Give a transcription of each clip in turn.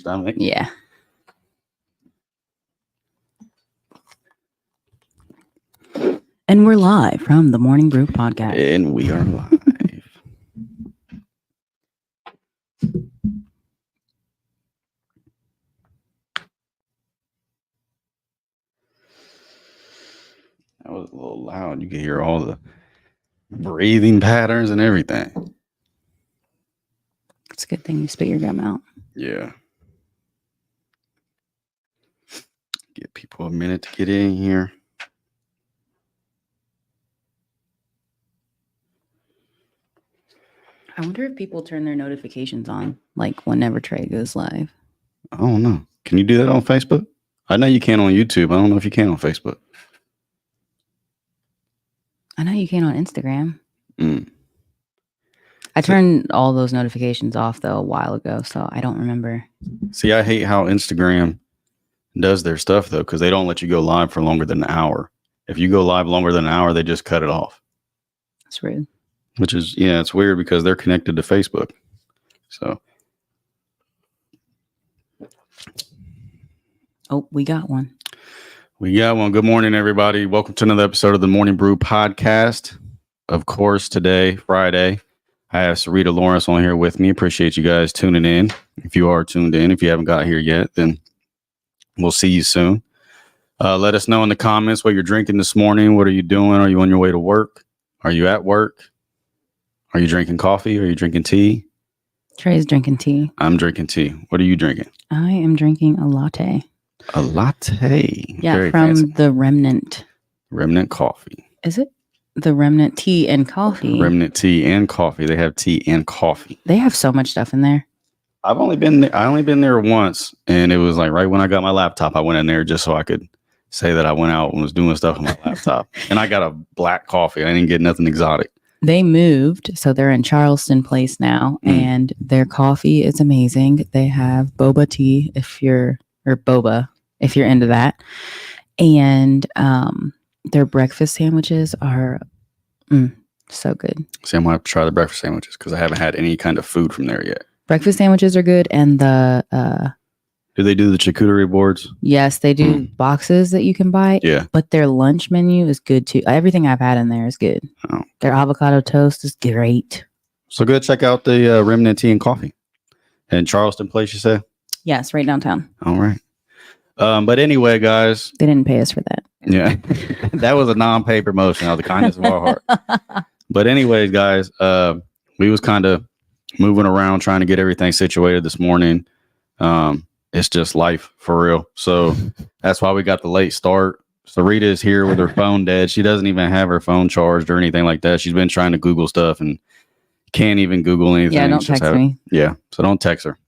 stomach. Yeah. And we're live from the Morning Brew podcast. And we are live. That was a little loud. You could hear all the breathing patterns and everything. It's a good thing you spit your gum out. Yeah. Give people a minute to get in here. I wonder if people turn their notifications on, like whenever Trey goes live. I don't know. Can you do that on Facebook? I know you can on YouTube. I don't know if you can on Facebook. I know you can on Instagram. I turned all those notifications off, though, a while ago, so I don't remember. See, I hate how Instagram does their stuff, though, because they don't let you go live for longer than an hour. If you go live longer than an hour, they just cut it off. That's rude. Which is, yeah, it's weird because they're connected to Facebook. So. Oh, we got one. We got one. Good morning, everybody. Welcome to another episode of the Morning Brew podcast. Of course, today, Friday, I have Sarita Lawrence on here with me. Appreciate you guys tuning in. If you are tuned in, if you haven't got here yet, then we'll see you soon. Let us know in the comments what you're drinking this morning. What are you doing? Are you on your way to work? Are you at work? Are you drinking coffee? Are you drinking tea? Trey's drinking tea. I'm drinking tea. What are you drinking? I am drinking a latte. A latte. Yeah, very from fancy. the Remnant. Remnant Coffee. Is it? The Remnant Tea and Coffee. Remnant Tea and Coffee. They have tea and coffee. They have so much stuff in there. I've only been there once, and it was like right when I got my laptop, I went in there just so I could say that I went out and was doing stuff on my laptop. And I got a black coffee. I didn't get nothing exotic. They moved, so they're in Charleston Place now, and their coffee is amazing. They have boba tea boba if you're into that, and their breakfast sandwiches are so good. See, I'm gonna have to try the breakfast sandwiches because I haven't had any kind of food from there yet. Breakfast sandwiches are good, and do they do the charcuterie boards? Yes, they do boxes that you can buy. Yeah. But their lunch menu is good too. Everything I've had in there is good. Oh. Their avocado toast is great. So go check out the Remnant Tea and Coffee in Charleston Place, you say? Yes, right downtown. All right. But anyway, guys. They didn't pay us for that. Yeah. That was a non-pay promotion out of the kindness of our heart. But anyways, guys, we was kind of moving around trying to get everything situated this morning. It's just life for real. So that's why we got the late start. Sarita is here with her phone dead. She doesn't even have her phone charged or anything like that. She's been trying to Google stuff and can't even Google anything. Yeah, don't text me. Yeah, so don't text her.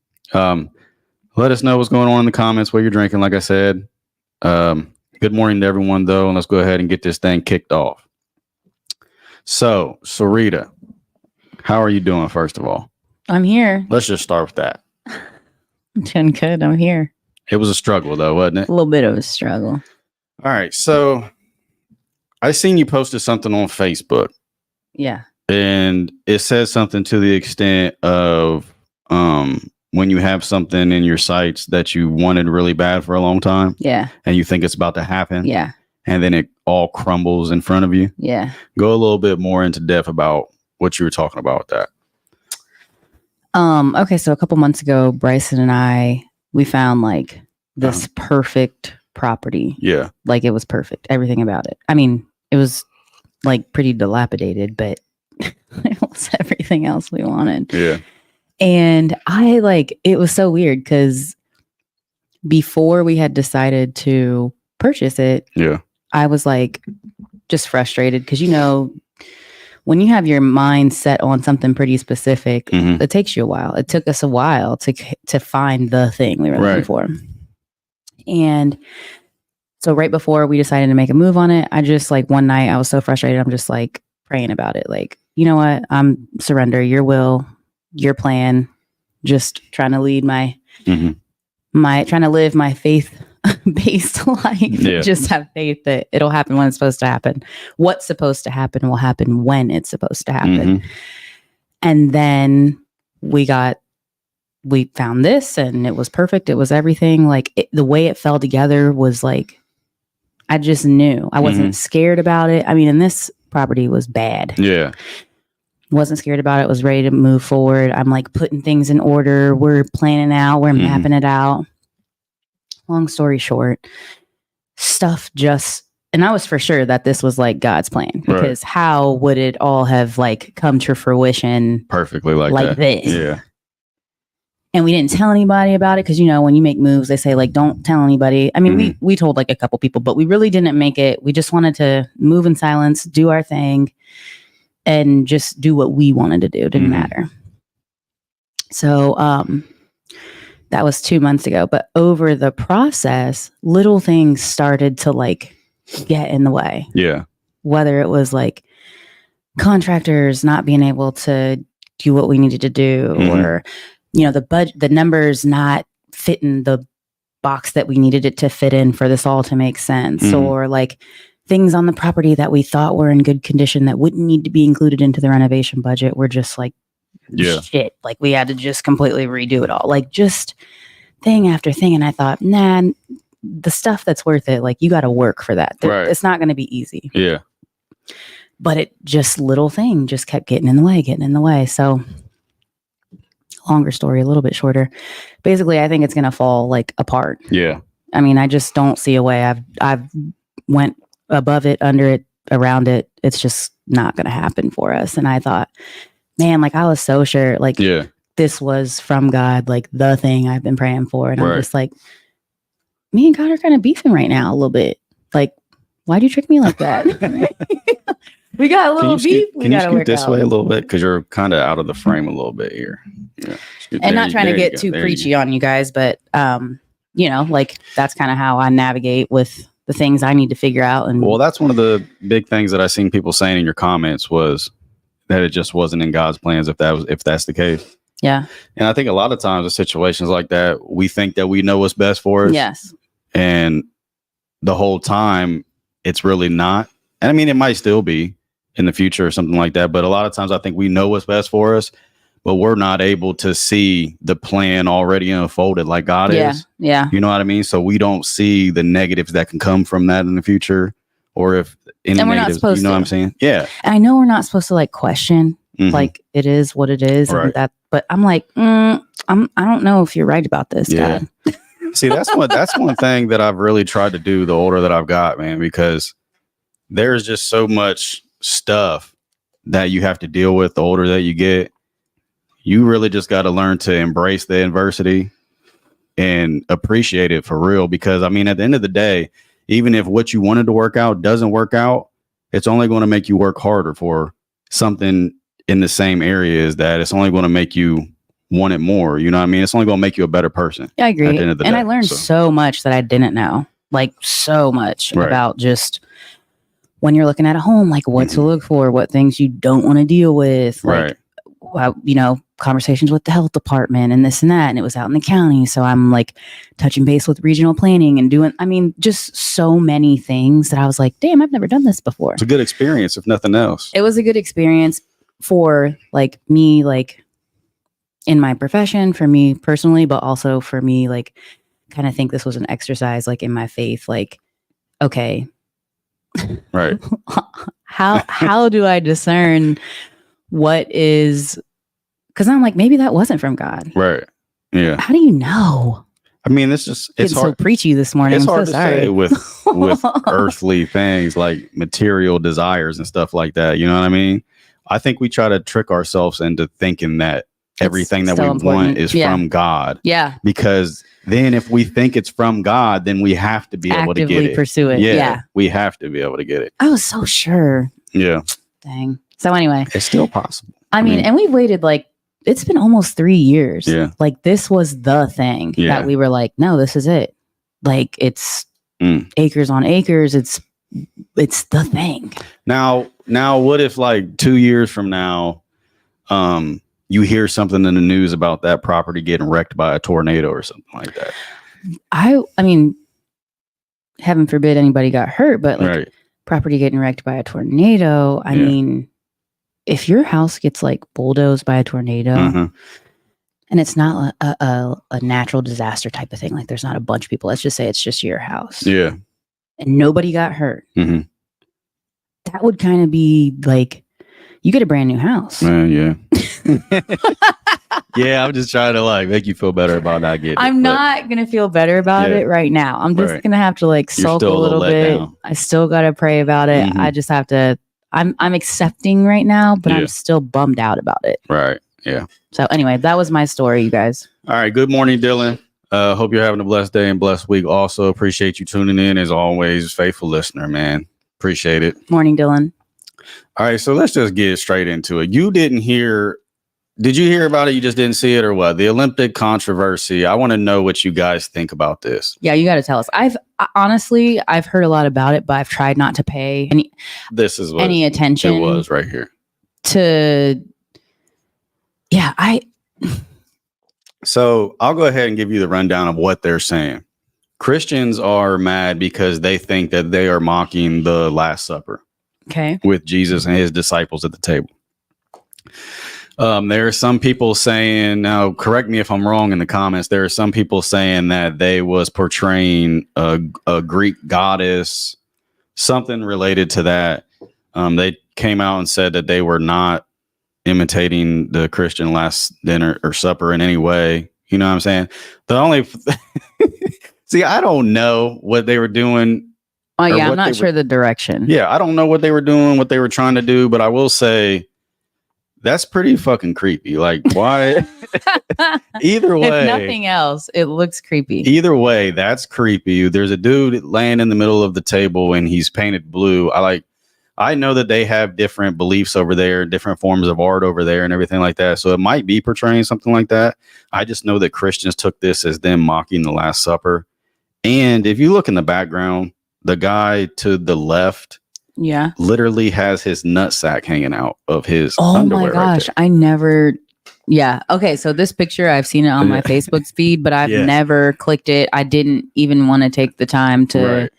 Let us know what's going on in the comments, what you're drinking, like I said. Good morning to everyone, though, and let's go ahead and get this thing kicked off. So, Sarita, how are you doing, first of all? I'm here. Let's just start with that. I'm doing good. I'm here. It was a struggle, though, wasn't it? A little bit of a struggle. All right. So I seen you posted something on Facebook. Yeah. And it says something to the extent of when you have something in your sights that you wanted really bad for a long time. Yeah. And you think it's about to happen. Yeah. And then it all crumbles in front of you. Yeah. Go a little bit more into depth about what you were talking about with that. Okay, so a couple months ago, Bryson and we found like this perfect property. Yeah. Like it was perfect. Everything about it. I mean, it was like pretty dilapidated, but it was everything else we wanted. Yeah. And it was so weird because before we had decided to purchase it, yeah, I was like just frustrated because, when you have your mind set on something pretty specific, it takes you a while. It took us a while to find the thing we were looking for. And so right before we decided to make a move on it, I just one night I was so frustrated. I'm just praying about it. You know what? I'm surrender your will, your plan, just trying to lead trying to live my faith based life. Yeah. Just have faith that it'll happen when it's supposed to happen. What's supposed to happen will happen when it's supposed to happen. And then we got we found this and it was perfect. It was everything. Like the way it fell together was like, I just knew. I wasn't scared about it. I mean, and this property was bad. Yeah. Wasn't scared about it. Was ready to move forward. I'm like putting things in order. We're planning out. We're mapping it out. Long story short, stuff just, and I was for sure that this was like God's plan, because how would it all have like come to fruition perfectly like this? Yeah. And we didn't tell anybody about it, because, you know, when you make moves, they say like, don't tell anybody. I mean, we told like a couple people, but we really didn't make it. We just wanted to move in silence, do our thing, and just do what we wanted to do. It didn't matter. So that was 2 months ago. But over the process, little things started to like get in the way. Yeah. Whether it was like contractors not being able to do what we needed to do, or, you know, the numbers not fitting the box that we needed it to fit in for this all to make sense, or like things on the property that we thought were in good condition that wouldn't need to be included into the renovation budget were just like, shit. Like we had to just completely redo it all, like just thing after thing. And I thought, nah, the stuff that's worth it, like you got to work for that. It's not going to be easy. Yeah. But it just little thing just kept getting in the way. So longer story, a little bit shorter. Basically, I think it's going to fall like apart. Yeah. I mean, I just don't see a way. I've went above it, under it, around it. It's just not going to happen for us. And I thought, man, like I was so sure, like this was from God, like the thing I've been praying for. And I'm just like, me and God are kind of beefing right now a little bit. Like, why'd you trick me like that? We got a little beef. Can you scoot this way a little bit? Because you're kind of out of the frame a little bit here. Yeah. And not trying to get too preachy on you guys, but you know, like that's kind of how I navigate with the things I need to figure out. And well, that's one of the big things that I seen people saying in your comments was that it just wasn't in God's plans if that's the case. Yeah. And I think a lot of times in situations like that, we think that we know what's best for us. Yes. And the whole time it's really not. And I mean, it might still be in the future or something like that. But a lot of times I think we know what's best for us, but we're not able to see the plan already unfolded like God is. Yeah. You know what I mean? So we don't see the negatives that can come from that in the future, or if any negatives, you know what I'm saying? Yeah. And I know we're not supposed to like question, like it is what it is. Right. And that, but I'm like, I don't know if you're right about this. Yeah. God. See, that's one thing that I've really tried to do the older that I've got, man, because there's just so much stuff that you have to deal with the older that you get. You really just got to learn to embrace the adversity and appreciate it for real. Because I mean, at the end of the day, even if what you wanted to work out doesn't work out, it's only going to make you work harder for something in the same area. Is that it's only going to make you want it more. You know what I mean? It's only going to make you a better person. Yeah, I agree. At the end of the day. I learned so much that I didn't know, like so much about just when you're looking at a home, like what to look for, what things you don't want to deal with, like, you know, conversations with the health department and this and that. And it was out in the county. So I'm like touching base with regional planning and doing, I mean, just so many things that I was like, damn, I've never done this before. It's a good experience, if nothing else. It was a good experience for like me, like in my profession, for me personally, but also for me, like kind of think this was an exercise, like in my faith, like, okay, right. how do I discern what is, because I'm like, maybe that wasn't from God. Right. Yeah. How do you know? I mean, it's hard. So preachy this morning. It's I'm hard so to sorry. say with earthly things like material desires and stuff like that. You know what I mean? I think we try to trick ourselves into thinking that everything that we want is from God. Yeah. Because then if we think it's from God, then we have to be able to get it. Pursue it. Yeah. We have to be able to get it. I was so sure. Yeah. Dang. So anyway. It's still possible. I mean, and we waited like, it's been almost 3 years. Yeah. Like this was the thing that we were like, no, this is it. Like it's acres on acres. It's the thing. Now, what if like 2 years from now, you hear something in the news about that property getting wrecked by a tornado or something like that? I mean, heaven forbid anybody got hurt, but like property getting wrecked by a tornado. I mean, if your house gets like bulldozed by a tornado, And it's not a natural disaster type of thing. Like there's not a bunch of people. Let's just say it's just your house. Yeah. And nobody got hurt. Mm-hmm. That would kind of be like, you get a brand new house. Yeah. Yeah, I'm just trying to like make you feel better about not getting I'm not going to feel better about it right now. I'm just going to have to like sulk a little bit. I still got to pray about it. Mm-hmm. I just have to, I'm accepting right now, but I'm still bummed out about it. Right. Yeah. So anyway, that was my story, you guys. All right. Good morning, Dylan. Hope you're having a blessed day and blessed week. Also appreciate you tuning in as always. Faithful listener, man. Appreciate it. Morning, Dylan. All right. So let's just get straight into it. Did you hear about it? You just didn't see it or what? The Olympic controversy. I want to know what you guys think about this. Yeah, you got to tell us. I've heard a lot about it, but I've tried not to pay any attention. It was right here. So I'll go ahead and give you the rundown of what they're saying. Christians are mad because they think that they are mocking the Last Supper. Okay. With Jesus and his disciples at the table. There are some people saying, now correct me if I'm wrong in the comments, there are some people saying that they was portraying a Greek goddess, something related to that. They came out and said that they were not imitating the Christian Last Dinner or Supper in any way. You know what I'm saying? The only see, I don't know what they were doing. Oh yeah, I'm not sure the direction. Yeah, I don't know what they were doing, what they were trying to do, but I will say that's pretty fucking creepy. Like, why? Either way, if nothing else, it looks creepy. Either way, that's creepy. There's a dude laying in the middle of the table and he's painted blue. I know that they have different beliefs over there, different forms of art over there and everything like that. So it might be portraying something like that. I just know that Christians took this as them mocking the Last Supper. And if you look in the background, the guy to the left, literally has his nutsack hanging out of his underwear. Oh my gosh, I never. Yeah. Okay. So this picture, I've seen it on my Facebook feed, but I've never clicked it. I didn't even want to take the time to. Right.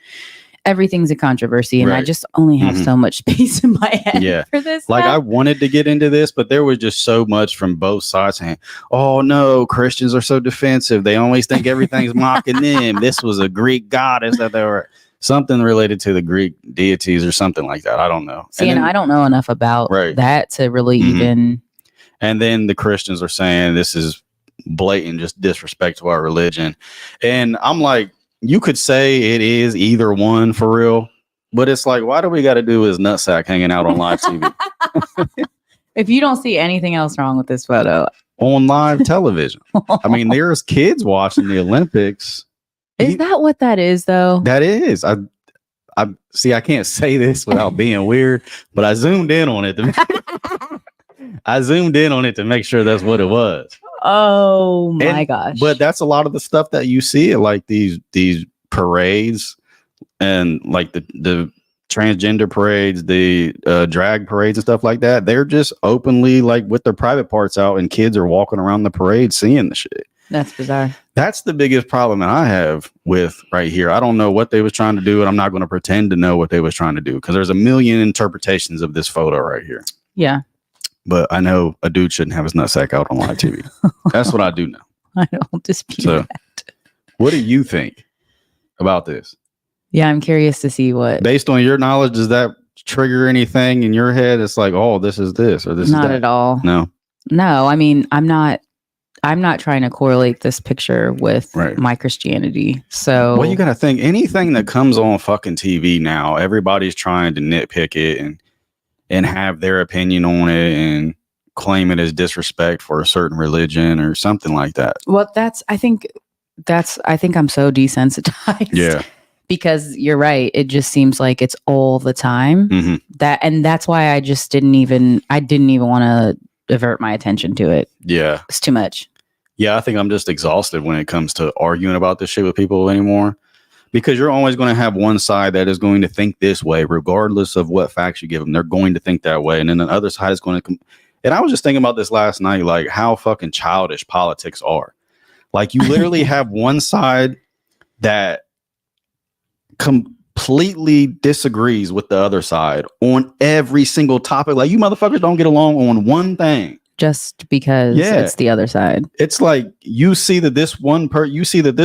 Everything's a controversy, and I just only have so much space in my head for this. Like I wanted to get into this, but there was just so much from both sides saying, "Oh no, Christians are so defensive. They always think everything's mocking them. This was a Greek goddess that they were." Something related to the Greek deities or something like that. I don't know. See, and I don't know enough about that to really even. And then the Christians are saying this is blatant, just disrespect to our religion. And I'm like, you could say it is either one for real, but it's like, why do we got to do his nutsack hanging out on live TV? If you don't see anything else wrong with this photo. On live television. I mean, there's kids watching the Olympics. Is that what that is, though? That is. I see. I can't say this without being weird, but I zoomed in on it. To make sure that's what it was. Oh my gosh! But that's a lot of the stuff that you see at like these parades and like the transgender parades, the drag parades and stuff like that. They're just openly like with their private parts out, and kids are walking around the parade seeing the shit. That's bizarre. That's the biggest problem that I have with right here. I don't know what they was trying to do, and I'm not going to pretend to know what they was trying to do because there's a million interpretations of this photo right here. Yeah. But I know a dude shouldn't have his nutsack out on live TV. That's what I do know. I don't dispute that. What do you think about this? Yeah, I'm curious to see what. Based on your knowledge, does that trigger anything in your head? It's like, oh, this is this or this is that. Not at all. No. I mean, I'm not trying to correlate this picture with my Christianity. So, well, you got to think anything that comes on fucking TV now, everybody's trying to nitpick it and have their opinion on it and claim it as disrespect for a certain religion or something like that. Well, I think I'm so desensitized. Yeah. Because you're right. It just seems like it's all the time. Mm-hmm. That's why I just didn't even want to divert my attention to it. Yeah. It's too much. Yeah. I think I'm just exhausted when it comes to arguing about this shit with people anymore, because you're always going to have one side that is going to think this way, regardless of what facts you give them. They're going to think that way. And then the other side is going to and I was just thinking about this last night, like how fucking childish politics are. Like you literally have one side that completely disagrees with the other side on every single topic. Like you motherfuckers don't get along on one thing. just because it's the other side. It's like you see that this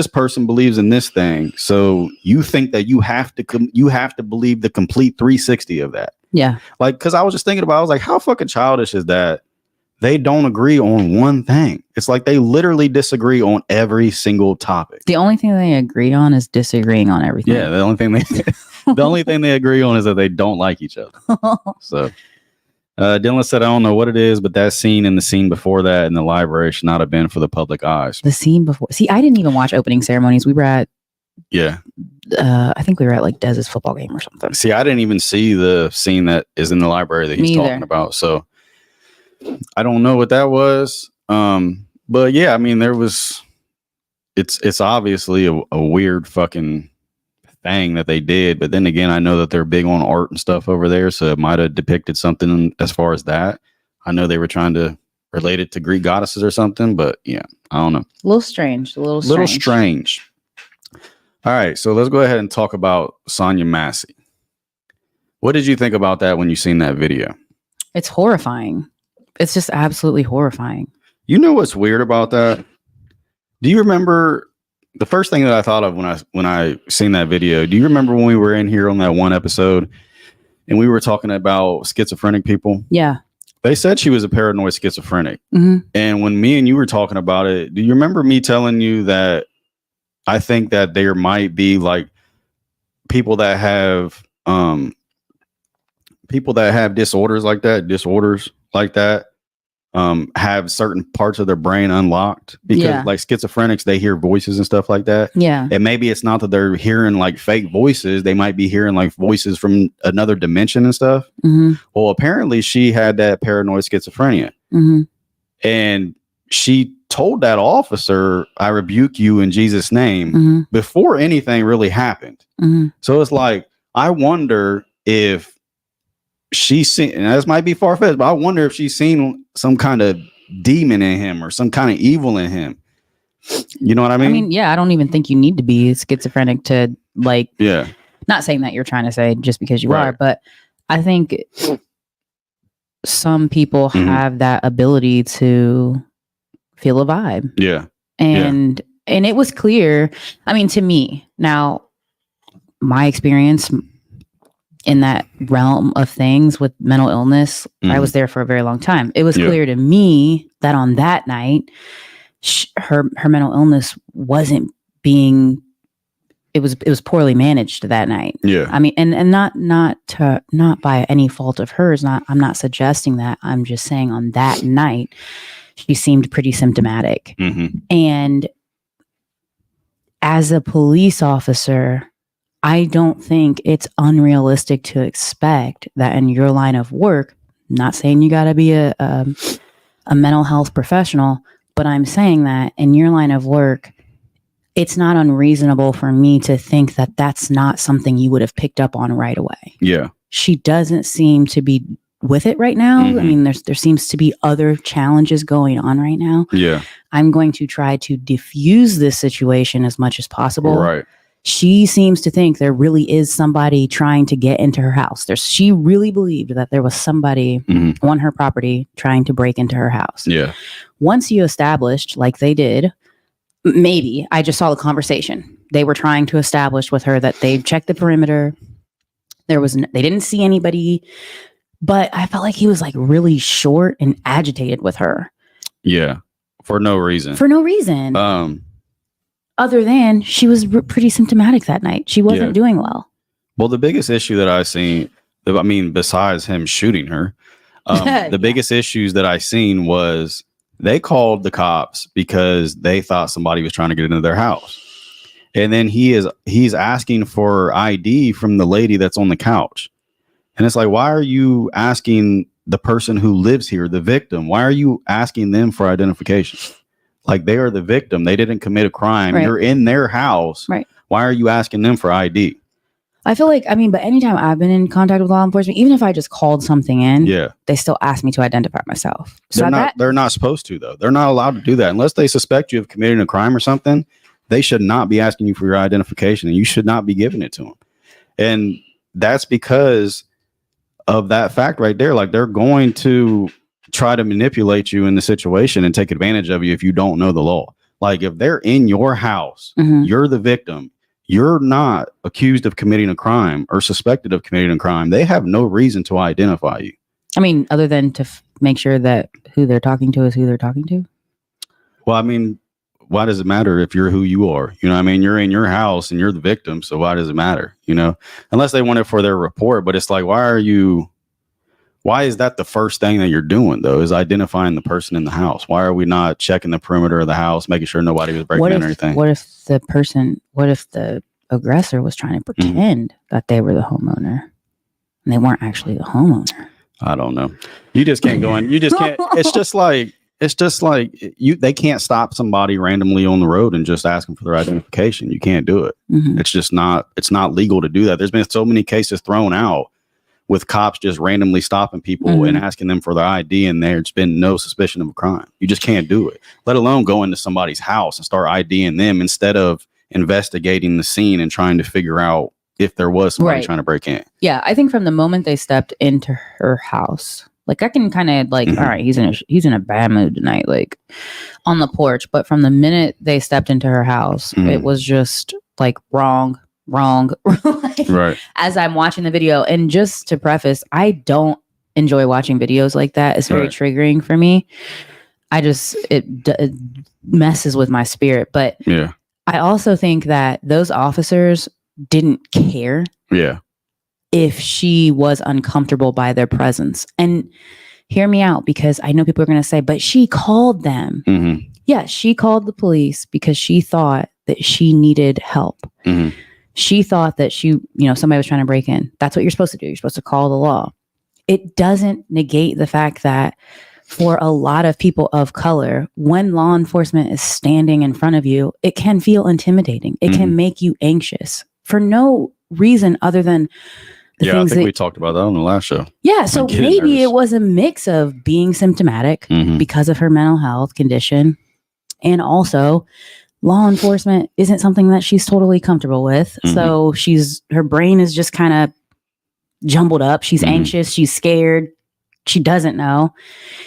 person believes in this thing, so you think that you have to believe the complete 360 of that. Yeah. Like, because I was just thinking about, I was like, how fucking childish is that? They don't agree on one thing. It's like they literally disagree on every single topic. The only thing they agree on is disagreeing on everything. Yeah, the only thing they agree on is that they don't like each other. So Dylan said, I don't know what it is, but that scene and the scene before that in the library should not have been for the public eyes. The scene before. See, I didn't even watch opening ceremonies. We were at I think we were at like Dez's football game or something. See, I didn't even see the scene that is in the library that he's talking about. So I don't know what that was. But yeah, I mean, it's obviously a weird fucking thing that they did. But then again, I know that they're big on art and stuff over there. So it might have depicted something as far as that. I know they were trying to relate it to Greek goddesses or something, but yeah, I don't know. A little strange. All right. So let's go ahead and talk about Sonya Massey. What did you think about that when you seen that video? It's horrifying. It's just absolutely horrifying. You know what's weird about that? Do you remember the first thing that I thought of when I seen that video? Do you remember when we were in here on that one episode and we were talking about schizophrenic people? Yeah. They said she was a paranoid schizophrenic. Mm-hmm. And when me and you were talking about it, do you remember me telling you that I think that there might be like people that have disorders like that, have certain parts of their brain unlocked because like schizophrenics, they hear voices and stuff like that. Yeah. And maybe it's not that they're hearing like fake voices. They might be hearing like voices from another dimension and stuff. Mm-hmm. Well, apparently she had that paranoid schizophrenia. Mm-hmm. And she told that officer, I rebuke you in Jesus' name, mm-hmm. before anything really happened. Mm-hmm. So it's like, I wonder if she's seen, and this might be far-fetched, but I wonder if she's seen some kind of demon in him or some kind of evil in him. You know what I mean? I mean, yeah, I don't even think you need to be schizophrenic to like, not saying that you're trying to say just because you are, but I think some people mm-hmm. have that ability to feel a vibe. Yeah. And it was clear. I mean, to me, now my experience in that realm of things with mental illness, I was there for a very long time. It was clear to me that on that night, her mental illness wasn't being, it was poorly managed that night. Yeah. I mean, and not by any fault of hers. I'm not suggesting that. I'm just saying on that night, she seemed pretty symptomatic. Mm-hmm. And as a police officer, I don't think it's unrealistic to expect that in your line of work, not saying you got to be a mental health professional, but I'm saying that in your line of work, it's not unreasonable for me to think that that's not something you would have picked up on right away. Yeah. She doesn't seem to be with it right now. Mm-hmm. I mean, there seems to be other challenges going on right now. Yeah. I'm going to try to diffuse this situation as much as possible. Right. She seems to think there really is somebody trying to get into her house. She really believed that there was somebody mm-hmm. on her property trying to break into her house. Yeah. Once you established, like they did, maybe I just saw the conversation. They were trying to establish with her that they checked the perimeter. They didn't see anybody, but I felt like he was like really short and agitated with her. Yeah. For no reason. Other than she was pretty symptomatic that night. She wasn't doing well. Well, the biggest issue that I seen, I mean, besides him shooting her, the biggest issues that I seen was they called the cops because they thought somebody was trying to get into their house. And then he's asking for ID from the lady that's on the couch. And it's like, why are you asking the person who lives here, the victim? Why are you asking them for identification? Like, they are the victim. They didn't commit a crime. Right. You're in their house. Right. Why are you asking them for ID? I feel like, but anytime I've been in contact with law enforcement, even if I just called something in, they still ask me to identify myself. So they're not supposed to, though. They're not allowed to do that. Unless they suspect you of committing a crime or something, they should not be asking you for your identification, and you should not be giving it to them. And that's because of that fact right there. Like, they're going to try to manipulate you in the situation and take advantage of you if you don't know the law. Like if they're in your house, you're the victim. You're not accused of committing a crime or suspected of committing a crime. They have no reason to identify you. I mean, other than to make sure that who they're talking to is who they're talking to. Well, I mean, why does it matter if you're who you are? You know what I mean? You're in your house and you're the victim. So why does it matter? You know, unless they want it for their report. But it's like, why is that the first thing that you're doing, though, is identifying the person in the house? Why are we not checking the perimeter of the house, making sure nobody was breaking in or anything? What if the aggressor was trying to pretend that they were the homeowner and they weren't actually the homeowner? I don't know. You just can't go in. You just can't. It's just like they can't stop somebody randomly on the road and just ask them for their identification. You can't do it. It's not legal to do that. There's been so many cases thrown out with cops just randomly stopping people and asking them for their ID, and there's been no suspicion of a crime. You just can't do it, let alone go into somebody's house and start IDing them instead of investigating the scene and trying to figure out if there was somebody trying to break in. Yeah, I think from the moment they stepped into her house, like I can kind of like, all right, he's in a bad mood tonight, like on the porch. But from the minute they stepped into her house, it was just like wrong. Like, right. As I'm watching the video, and just to preface, I don't enjoy watching videos like that. It's very triggering for me. It messes with my spirit. But yeah, I also think that those officers didn't care. Yeah. If she was uncomfortable by their presence. And hear me out, because I know people are going to say, but she called them. Yeah, she called the police because she thought that she needed help. She thought that somebody was trying to break in. That's what you're supposed to do. You're supposed to call the law. It doesn't negate the fact that for a lot of people of color, when law enforcement is standing in front of you, it can feel intimidating. It can make you anxious for no reason other than I think we talked about that on the last show. Yeah, so maybe it was a mix of being symptomatic because of her mental health condition, and also law enforcement isn't something that she's totally comfortable with. So her brain is just kind of jumbled up. She's anxious. She's scared. She doesn't know.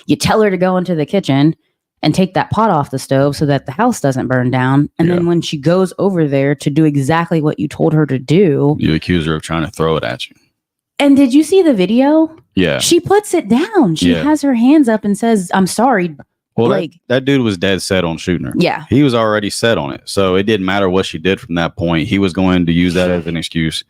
You tell her to go into the kitchen and take that pot off the stove so that the house doesn't burn down. And then when she goes over there to do exactly what you told her to do, you accuse her of trying to throw it at you. And did you see the video? Yeah. She puts it down. She has her hands up and says, "I'm sorry." Well, that dude was dead set on shooting her. Yeah. He was already set on it. So it didn't matter what she did from that point. He was going to use that as an excuse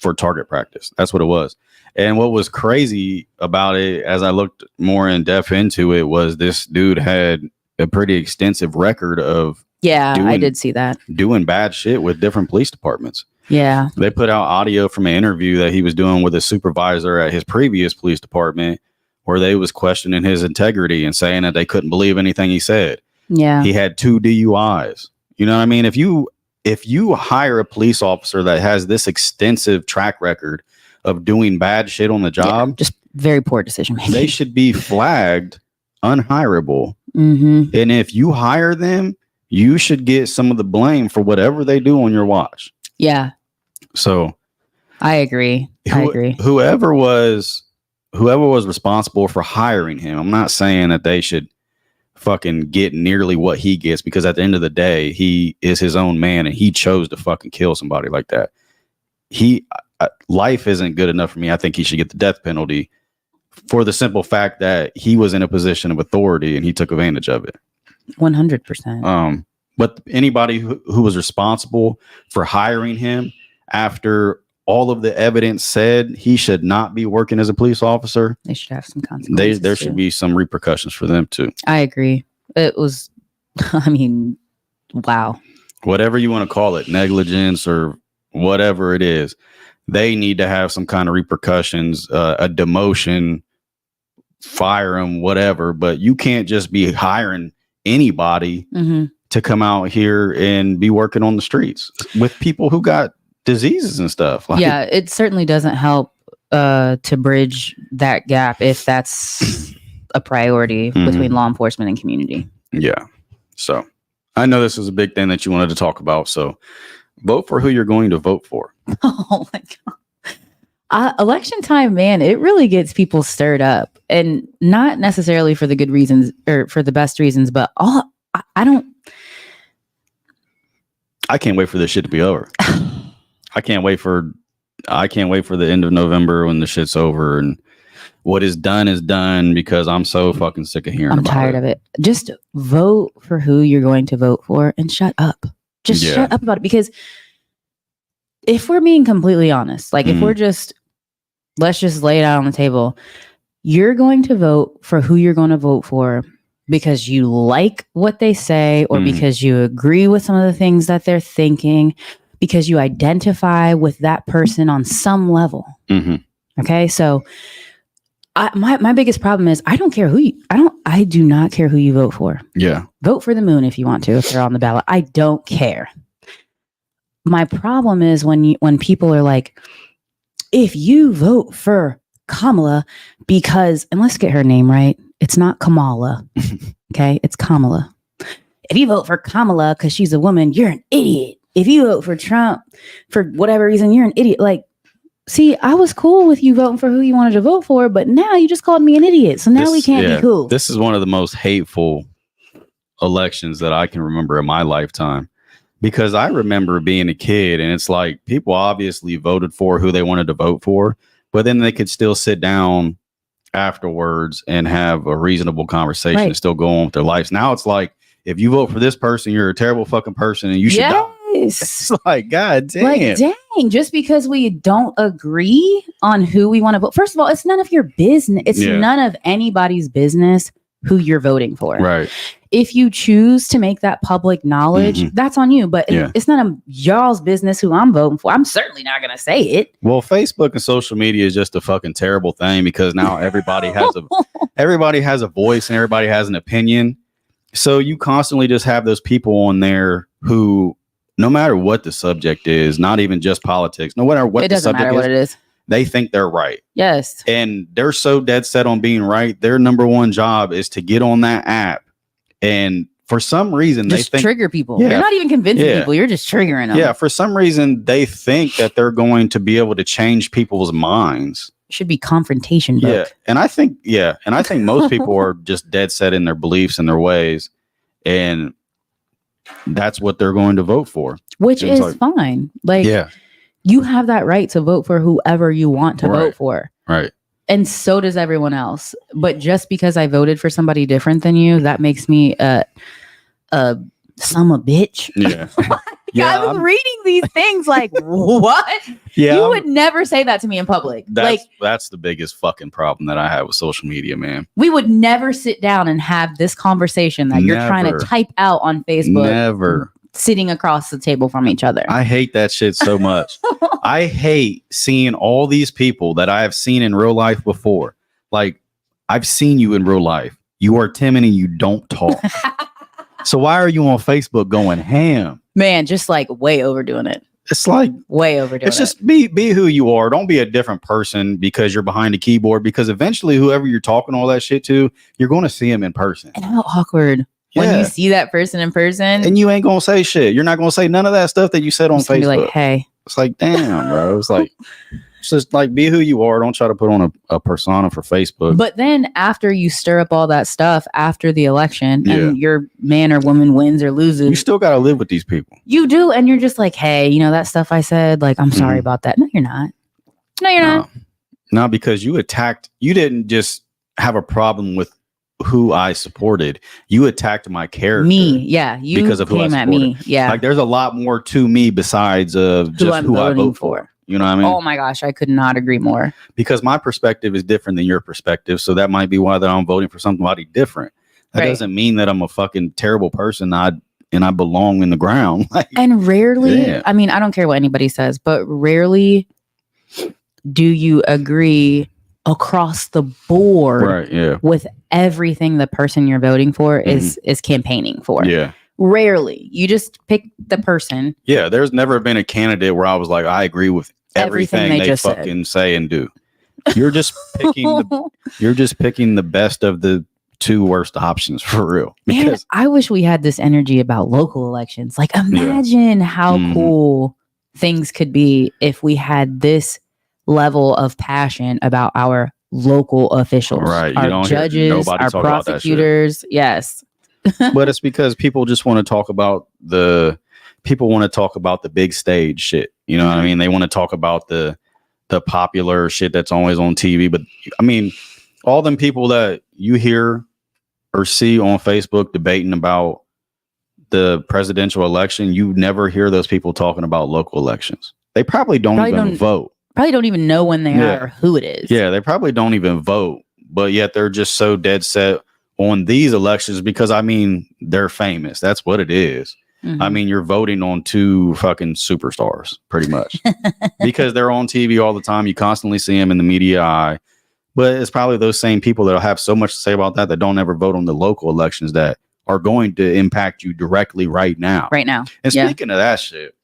for target practice. That's what it was. And what was crazy about it, as I looked more in depth into it, was this dude had a pretty extensive record of I did see that. Doing bad shit with different police departments. Yeah. They put out audio from an interview that he was doing with a supervisor at his previous police department, where they was questioning his integrity and saying that they couldn't believe anything he said. Yeah. He had 2 DUIs. You know what I mean? If you hire a police officer that has this extensive track record of doing bad shit on the job, just very poor decision making, they should be flagged unhirable. And if you hire them, you should get some of the blame for whatever they do on your watch. Yeah. So I agree. Whoever was responsible for hiring him, I'm not saying that they should fucking get nearly what he gets, because at the end of the day, he is his own man and he chose to fucking kill somebody like that. Life isn't good enough for me. I think he should get the death penalty for the simple fact that he was in a position of authority and he took advantage of it. 100%. But anybody who was responsible for hiring him, after all of the evidence said he should not be working as a police officer, they should have some consequences. There should be some repercussions for them too. I agree. It was, I mean, wow. Whatever you want to call it, negligence or whatever it is, they need to have some kind of repercussions, a demotion, fire them, whatever. But you can't just be hiring anybody to come out here and be working on the streets with people who got diseases and stuff. Yeah, it certainly doesn't help to bridge that gap if that's a priority between law enforcement and community. Yeah. So I know this is a big thing that you wanted to talk about. So vote for who you're going to vote for. Oh my God. Election time, man, it really gets people stirred up, and not necessarily for the good reasons or for the best reasons, but I can't wait for this shit to be over. I can't wait for the end of November when the shit's over, and what is done because I'm so fucking sick of hearing about it. I'm tired of it. Just vote for who you're going to vote for and shut up. Just shut up about it, because if we're being completely honest, like if we're let's just lay it out on the table. You're going to vote for who you're going to vote for because you like what they say, or because you agree with some of the things that they're thinking, because you identify with that person on some level. Okay. So my biggest problem is I do not care who you vote for. Yeah. Vote for the moon if you want to, if they're on the ballot. I don't care. My problem is when people are like, if you vote for Kamala because, and let's get her name right, it's not Kamala. Okay, it's Kamala. If you vote for Kamala because she's a woman, you're an idiot. If you vote for Trump for whatever reason, you're an idiot. Like, see, I was cool with you voting for who you wanted to vote for, but now you just called me an idiot. So now we can't be cool. This is one of the most hateful elections that I can remember in my lifetime. Because I remember being a kid, and it's like people obviously voted for who they wanted to vote for, but then they could still sit down afterwards and have a reasonable conversation and still go on with their lives. Now it's like, if you vote for this person, you're a terrible fucking person and you should die. It's like, God damn. Like, dang, just because we don't agree on who we want to vote. First of all, it's none of your business. It's none of anybody's business who you're voting for. Right. If you choose to make that public knowledge, that's on you. But it's none of y'all's business who I'm voting for. I'm certainly not going to say it. Well, Facebook and social media is just a fucking terrible thing, because now everybody has a voice and everybody has an opinion. So you constantly just have those people on there who, no matter what the subject is, not even just politics, no matter what the subject what it is, they think they're right. Yes. And they're so dead set on being right. Their number one job is to get on that app. And for some reason, just they think, trigger people. You're not even convincing people. You're just triggering them. Yeah. For some reason, they think that they're going to be able to change people's minds. It should be confrontation book. Yeah. And I think most people are just dead set in their beliefs and their ways. And that's what they're going to vote for. Which is fine. Like, you have that right to vote for whoever you want to vote for. Right. And so does everyone else. But just because I voted for somebody different than you, that makes me a bitch. Yeah. I'm reading these things like, what? Yeah. You would never say that to me in public. That's the biggest fucking problem that I have with social media, man. We would never sit down and have this conversation that you're trying to type out on Facebook. Never. Sitting across the table from each other. I hate that shit so much. I hate seeing all these people that I have seen in real life before. Like, I've seen you in real life. You are timid and you don't talk. So why are you on Facebook going ham? Man, just like way overdoing it. It's like way overdoing it. It's just be who you are. Don't be a different person because you're behind a keyboard, because eventually whoever you're talking all that shit to, you're going to see him in person. And how awkward. When you see that person in person, and you ain't gonna say shit. You're not gonna say none of that stuff that you said on Facebook. Be like, hey, it's like, damn, bro. It's like, it's just like, be who you are. Don't try to put on a persona for Facebook. But then after you stir up all that stuff after the election, and your man or woman wins or loses, you still gotta live with these people. You do, and you're just like, hey, you know that stuff I said. Like, I'm sorry about that. No, you're not. No, you're not. No, because you didn't just have a problem with who I supported. You attacked my character. Me, yeah. You because of who came I at me. Yeah. Like, there's a lot more to me besides just who I vote for. You know what I mean? Oh my gosh, I could not agree more. Because my perspective is different than your perspective. So that might be why that I'm voting for somebody different. That doesn't mean that I'm a fucking terrible person and I belong in the ground. Like, and rarely, I mean, I don't care what anybody says, but rarely do you agree across the board with everything the person you're voting for is campaigning for. Yeah. Rarely. You just pick the person. Yeah. There's never been a candidate where I was like, I agree with everything they fucking say and do. You're just picking the best of the two worst options, for real. Because man, I wish we had this energy about local elections. Like, imagine how cool things could be if we had this level of passion about our local officials, right? Our judges, our prosecutors. Yes. But it's because people just want to talk about the big stage shit. You know what I mean? They want to talk about the popular shit that's always on TV. But I mean, all them people that you hear or see on Facebook debating about the presidential election, you never hear those people talking about local elections. They probably don't vote. Probably don't even know when they are or who it is. Yeah, they probably don't even vote, but yet they're just so dead set on these elections because, I mean, they're famous. That's what it is. Mm-hmm. I mean, you're voting on two fucking superstars, pretty much, because they're on TV all the time. You constantly see them in the media eye. But it's probably those same people that'll have so much to say about that don't ever vote on the local elections that are going to impact you directly right now. Right now. And speaking of that shit,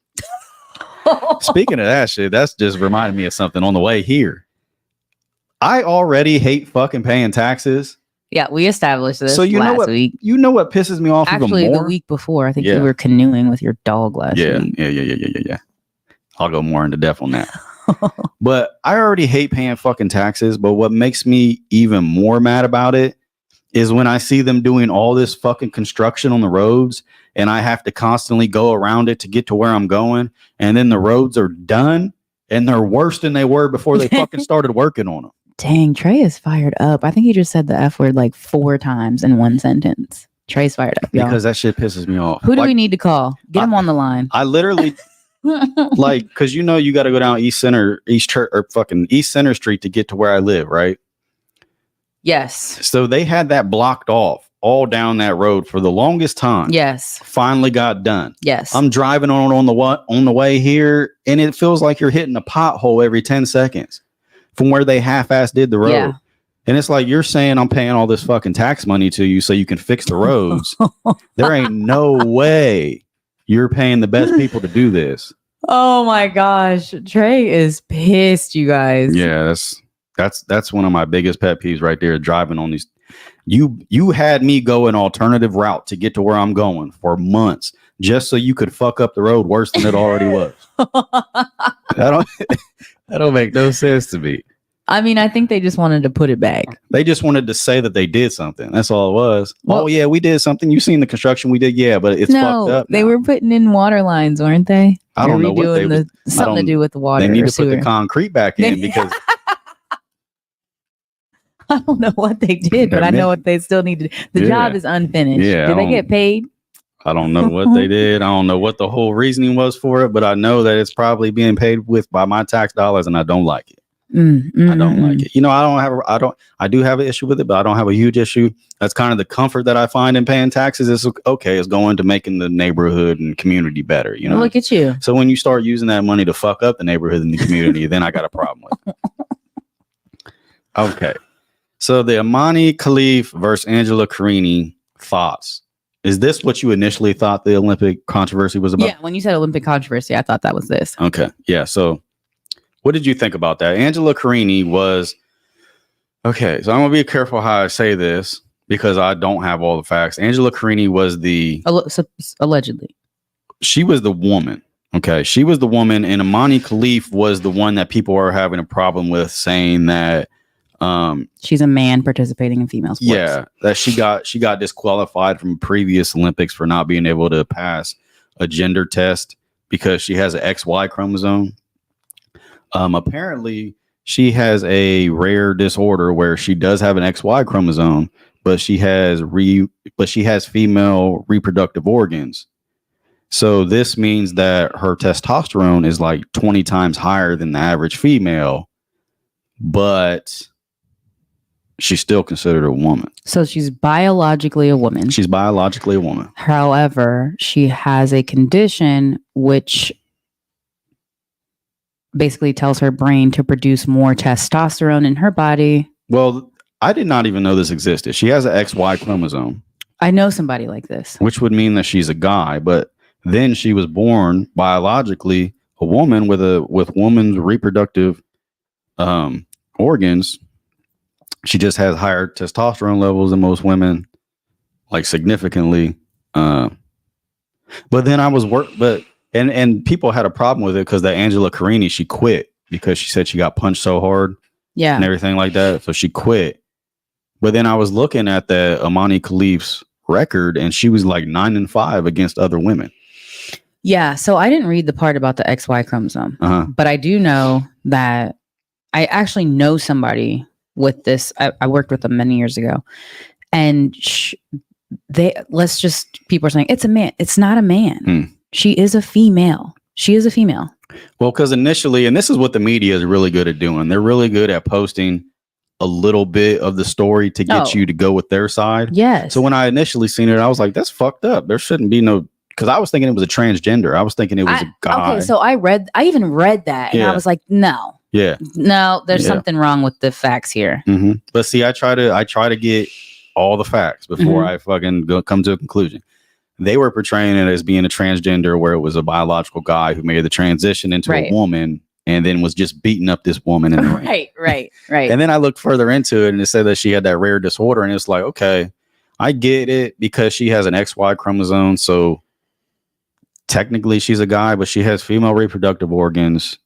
that's just reminded me of something on the way here. I already hate fucking paying taxes. Yeah, we established this last week. You know what pisses me off Actually, even more? The week before, I think you were canoeing with your dog last week. Yeah. I'll go more into depth on that. But I already hate paying fucking taxes. But what makes me even more mad about it is when I see them doing all this fucking construction on the roads and I have to constantly go around it to get to where I'm going. And then the roads are done and they're worse than they were before they fucking started working on them. Dang, Trey is fired up. I think he just said the F word like 4 times in one sentence. Trey's fired up, y'all. Because that shit pisses me off. Who do we need to call? Get him on the line. I literally... like, because you got to go down East Center Street to get to where I live, right? Yes. So they had that blocked off all down that road for the longest time. Yes. Finally got done. Yes. I'm driving on the way here, and it feels like you're hitting a pothole every 10 seconds from where they half-ass did the road. Yeah. And it's like, you're saying I'm paying all this fucking tax money to you so you can fix the roads. There ain't no way you're paying the best people to do this. Oh my gosh. Trey is pissed, you guys. Yeah, that's one of my biggest pet peeves right there, driving on these. You had me go an alternative route to get to where I'm going for months just so you could fuck up the road worse than it already was. That don't make no sense to me. I mean, I think they just wanted to put it back. They just wanted to say that they did something. That's all it was. Well, oh, yeah, we did something. You seen the construction we did? Yeah, but it's fucked up now. They were putting in water lines, weren't they? I don't know what something to do with the water. They need to put the concrete back in because... I don't know what they did, but I know what they still need to do. The job is unfinished. Yeah, did they get paid? I don't know what they did. I don't know what the whole reasoning was for it, but I know that it's probably being paid by my tax dollars, and I don't like it. I don't like it. You know, I do have an issue with it, but I don't have a huge issue. That's kind of the comfort that I find in paying taxes. It's okay. It's going to making the neighborhood and community better. You know, look at you. So when you start using that money to fuck up the neighborhood and the community, then I got a problem with it. Okay. So the Imani Khalif versus Angela Carini thoughts. Is this what you initially thought the Olympic controversy was about? Yeah. When you said Olympic controversy, I thought that was this. Okay. Yeah. So what did you think about that? Angela Carini was, okay, so I'm going to be careful how I say this because I don't have all the facts. Angela Carini was allegedly. She was the woman. Okay. She was the woman, and Imani Khalif was the one that people are having a problem with, saying that she's a man participating in female sports. Yeah, that she got disqualified from previous Olympics for not being able to pass a gender test because she has an XY chromosome. Apparently, she has a rare disorder where she does have an XY chromosome, but she has female reproductive organs. So this means that her testosterone is like 20 times higher than the average female, but she's still considered a woman. So she's biologically a woman. She's biologically a woman. However, she has a condition which basically tells her brain to produce more testosterone in her body. Well, I did not even know this existed. She has an XY chromosome. I know somebody like this. Which would mean that she's a guy, but then she was born biologically a woman with woman's reproductive organs. She just has higher testosterone levels than most women, like significantly. But then I was and people had a problem with it because that Angela Carini, she quit because she said she got punched so hard and Yeah. everything like that. So she quit. But then I was looking at the Amani Khalif's record, and she was like 9-5 against other women. Yeah. So I didn't read the part about the XY chromosome, but I do know that I actually know somebody with this. I worked with them many years ago, and people are saying it's a man. It's not a man. She is a female. She is a female. Well, because initially, and this is what the media is really good at doing. They're really good at posting a little bit of the story to get you to go with their side. Yes. So when I initially seen it, I was like, that's fucked up. There shouldn't be no, because I was thinking it was a transgender. I was thinking it was a guy. Okay, so I even read that, and I was like, no. Yeah. No, there's something wrong with the facts here. But see, I try to get all the facts before I fucking come to a conclusion. They were portraying it as being a transgender where it was a biological guy who made the transition into a woman and then was just beating up this woman in the ring. Right. And then I looked further into it, and it said that she had that rare disorder, and it's like, okay, I get it because she has an XY chromosome, so technically she's a guy, but she has female reproductive organs,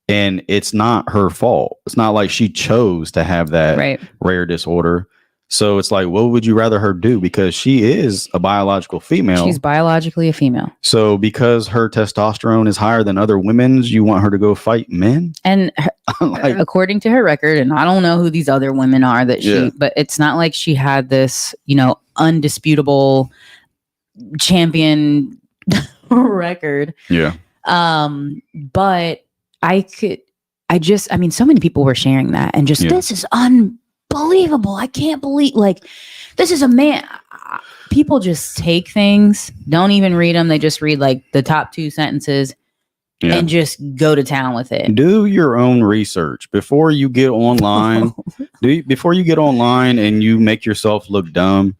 and it's not her fault. It's not like she chose to have that rare disorder. So it's like, what would you rather her do? Because she is a biological female. She's biologically a female. So because her testosterone is higher than other women's, you want her to go fight men? And according to her record, and I don't know who these other women are but it's not like she had this, undisputable champion record. Yeah. But so many people were sharing that and just, this is unbelievable. I can't believe, this is a man. People just take things, don't even read them. They just read the top 2 sentences and just go to town with it. Do your own research before you get online. Before you get online and you make yourself look dumb.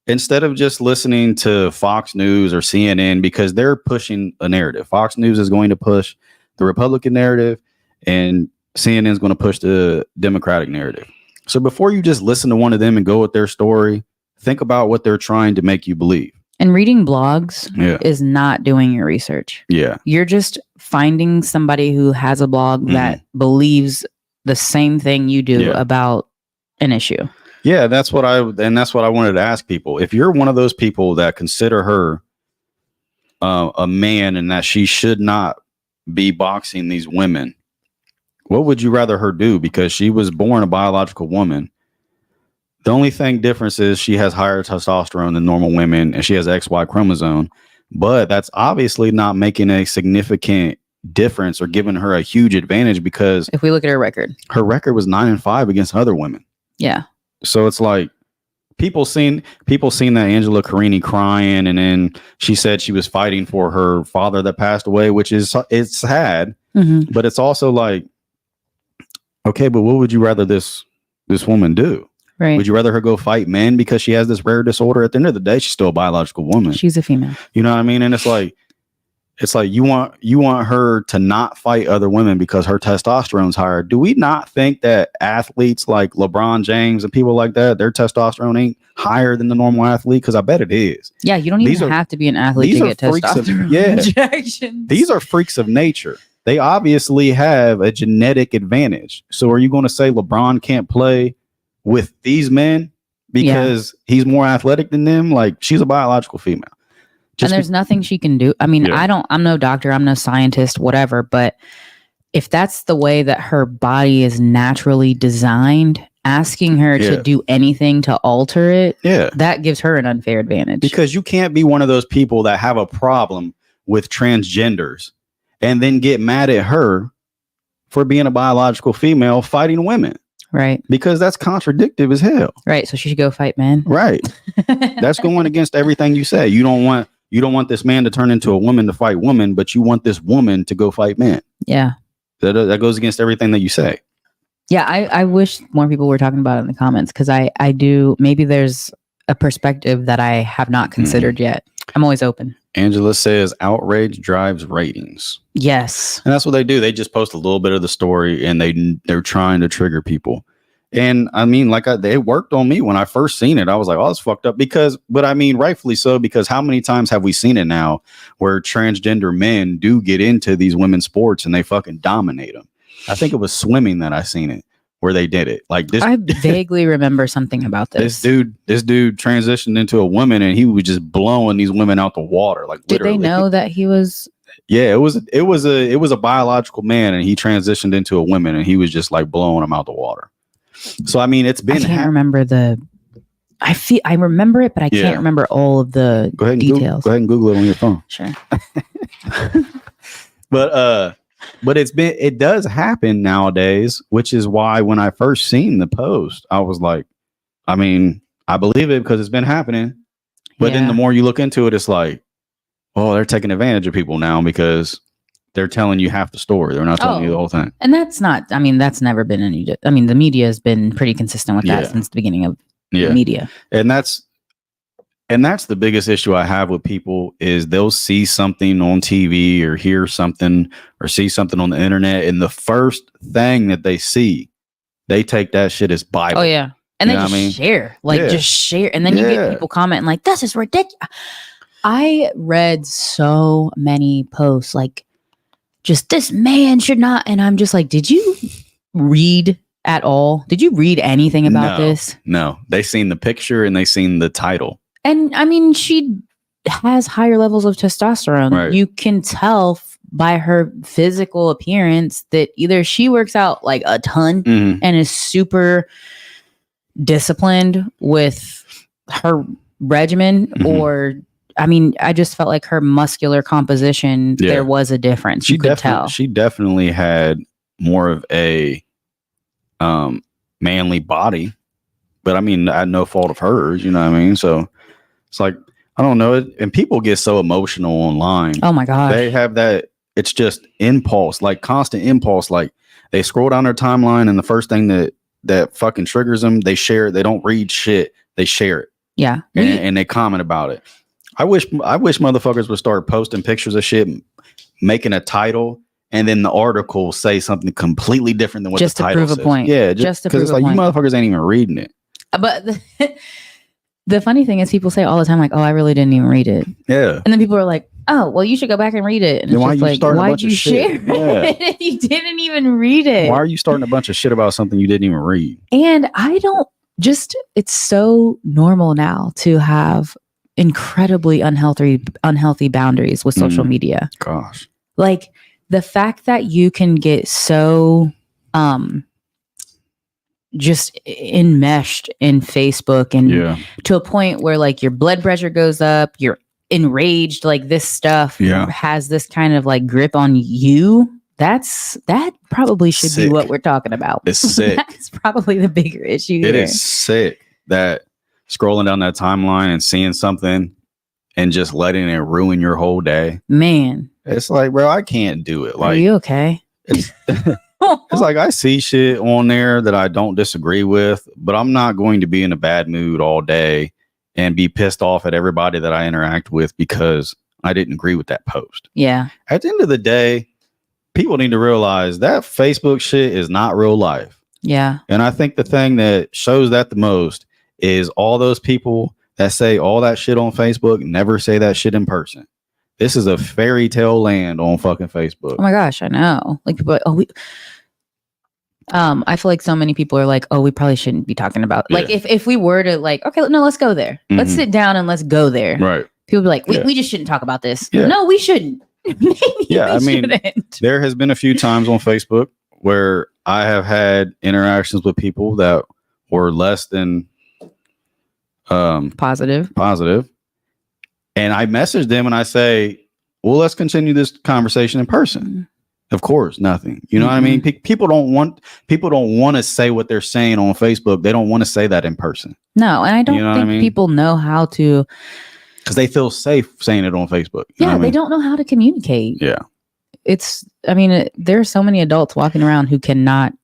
Instead of just listening to Fox News or CNN, because they're pushing a narrative. Fox News is going to push the Republican narrative, and CNN is going to push the Democratic narrative. So before you just listen to one of them and go with their story, think about what they're trying to make you believe. And reading blogs is not doing your research. Yeah. You're just finding somebody who has a blog that believes the same thing you do about an issue. Yeah, that's what I wanted to ask people. If you're one of those people that consider her a man and that she should not be boxing these women, what would you rather her do? Because she was born a biological woman. The only difference is she has higher testosterone than normal women, and she has XY chromosome. But that's obviously not making a significant difference or giving her a huge advantage, because if we look at her record was 9-5 against other women. Yeah. So it's like people seen that Angela Carini crying, and then she said she was fighting for her father that passed away, which it's sad, but it's also like, okay, but what would you rather this woman do? Right. Would you rather her go fight men because she has this rare disorder? At the end of the day, she's still a biological woman. She's a female. You know what I mean? And it's like you want her to not fight other women because her testosterone's higher. Do we not think that athletes like LeBron James and people like that, their testosterone ain't higher than the normal athlete? Because I bet it is. Yeah, you don't even have to be an athlete to get testosterone injections. These are freaks of nature. They obviously have a genetic advantage. So are you going to say LeBron can't play with these men because he's more athletic than them? Like, she's a biological female. And there's nothing she can do. I mean, I'm no doctor, I'm no scientist, whatever. But if that's the way that her body is naturally designed, asking her to do anything to alter it, that gives her an unfair advantage. Because you can't be one of those people that have a problem with transgenders and then get mad at her for being a biological female fighting women. Right. Because that's contradictive as hell. Right. So she should go fight men. Right. That's going against everything you say. You don't want this man to turn into a woman to fight woman, but you want this woman to go fight men. Yeah. That goes against everything that you say. Yeah. I wish more people were talking about it in the comments, because I do. Maybe there's a perspective that I have not considered yet. I'm always open. Angela says outrage drives ratings. Yes. And that's what they do. They just post a little bit of the story and they're trying to trigger people. And I mean, like they worked on me when I first seen it. I was like, oh, it's fucked up but I mean, rightfully so, because how many times have we seen it now where transgender men do get into these women's sports and they fucking dominate them? I think it was swimming that I seen it where they did it. Like this, I vaguely remember something about this. This dude transitioned into a woman and he was just blowing these women out the water. Like, did literally. They know that he was? Yeah, it was a biological man and he transitioned into a woman and he was just like blowing them out the water. So I mean, it's been. I can't remember I remember it, but I can't remember all of the details. Go ahead and Google it on your phone. Sure. But it does happen nowadays, which is why when I first seen the post, I was like, I mean, I believe it because it's been happening. But then the more you look into it, it's like, oh, they're taking advantage of people now because they're telling you half the story. They're not telling you the whole thing. And that's never been the media has been pretty consistent with that since the beginning of media. And that's the biggest issue I have with people is they'll see something on TV or hear something or see something on the internet. And the first thing that they see, they take that shit as Bible. Oh, yeah. And then just share. Just share. And then you get people commenting like, this is ridiculous. I read so many posts like, just this man should not. And I'm just like, did you read at all? Did you read anything about this? No. They seen the picture and they seen the title. And I mean, she has higher levels of testosterone. Right. You can tell by her physical appearance that either she works out like a ton and is super disciplined with her regimen or I mean, I just felt like her muscular composition, there was a difference. You could tell. She definitely had more of a manly body. But I mean, at no fault of hers, you know what I mean? So it's like, I don't know. And people get so emotional online. Oh my gosh. They have that. It's just impulse, like constant impulse. Like they scroll down their timeline and the first thing that fucking triggers them, they share it. They don't read shit. They share it. Yeah. And they comment about it. I wish motherfuckers would start posting pictures of shit, making a title, and then the article say something completely different than what the title says. Just to prove a point. Yeah, just because it's like you motherfuckers ain't even reading it. But the funny thing is, people say all the time, like, "Oh, I really didn't even read it." Yeah, and then people are like, "Oh, well, you should go back and read it." And then why you share it? You didn't even read it. Why are you starting a bunch of shit about something you didn't even read? And I don't it's so normal now to have incredibly unhealthy boundaries with social media. Gosh. Like the fact that you can get so just enmeshed in Facebook and to a point where like your blood pressure goes up, you're enraged, like this stuff has this kind of like grip on you. That probably should be what we're talking about. It's sick. That's probably the bigger issue here. It is sick that scrolling down that timeline and seeing something and just letting it ruin your whole day. Man. It's like, bro, I can't do it. Like, are you okay? It's like I see shit on there that I don't disagree with, but I'm not going to be in a bad mood all day and be pissed off at everybody that I interact with because I didn't agree with that post. Yeah. At the end of the day, people need to realize that Facebook shit is not real life. Yeah. And I think the thing that shows that the most is all those people that say all that shit on Facebook never say that shit in person. This is a fairy tale land on fucking Facebook. Oh my gosh, I know. Like people are like, I feel like so many people are like, oh, we probably shouldn't be talking about like if we were to like, okay, no, let's go there. Let's sit down and let's go there. Right. People be like, we just shouldn't talk about this. Yeah. No, we shouldn't. I mean, there has been a few times on Facebook where I have had interactions with people that were less than positive. And I message them and I say, well, let's continue this conversation in person. Of course, nothing. You know what I mean? People don't want to say what they're saying on Facebook. They don't want to say that in person. No, and I don't think people know how to, because they feel safe saying it on Facebook. They don't know how to communicate. Yeah. There are so many adults walking around who cannot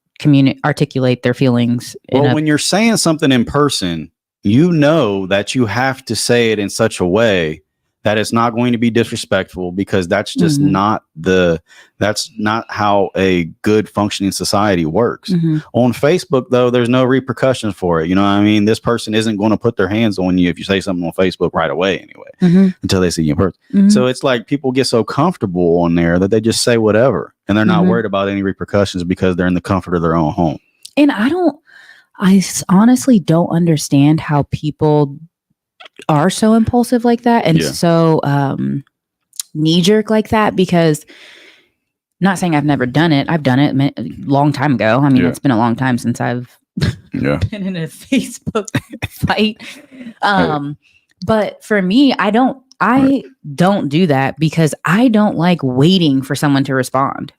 articulate their feelings. Well, when you're saying something in person, you know that you have to say it in such a way that it's not going to be disrespectful, because that's just that's not how a good functioning society works. On Facebook, though, there's no repercussions for it. You know what I mean? This person isn't going to put their hands on you if you say something on Facebook right away anyway, until they see you in person. So it's like people get so comfortable on there that they just say whatever, and they're not worried about any repercussions because they're in the comfort of their own home. And I honestly don't understand how people are so impulsive like that and so knee-jerk like that, because not saying I've never done it. I've done it a long time ago. I mean, it's been a long time since I've been in a Facebook fight. But for me, I don't do that because I don't like waiting for someone to respond.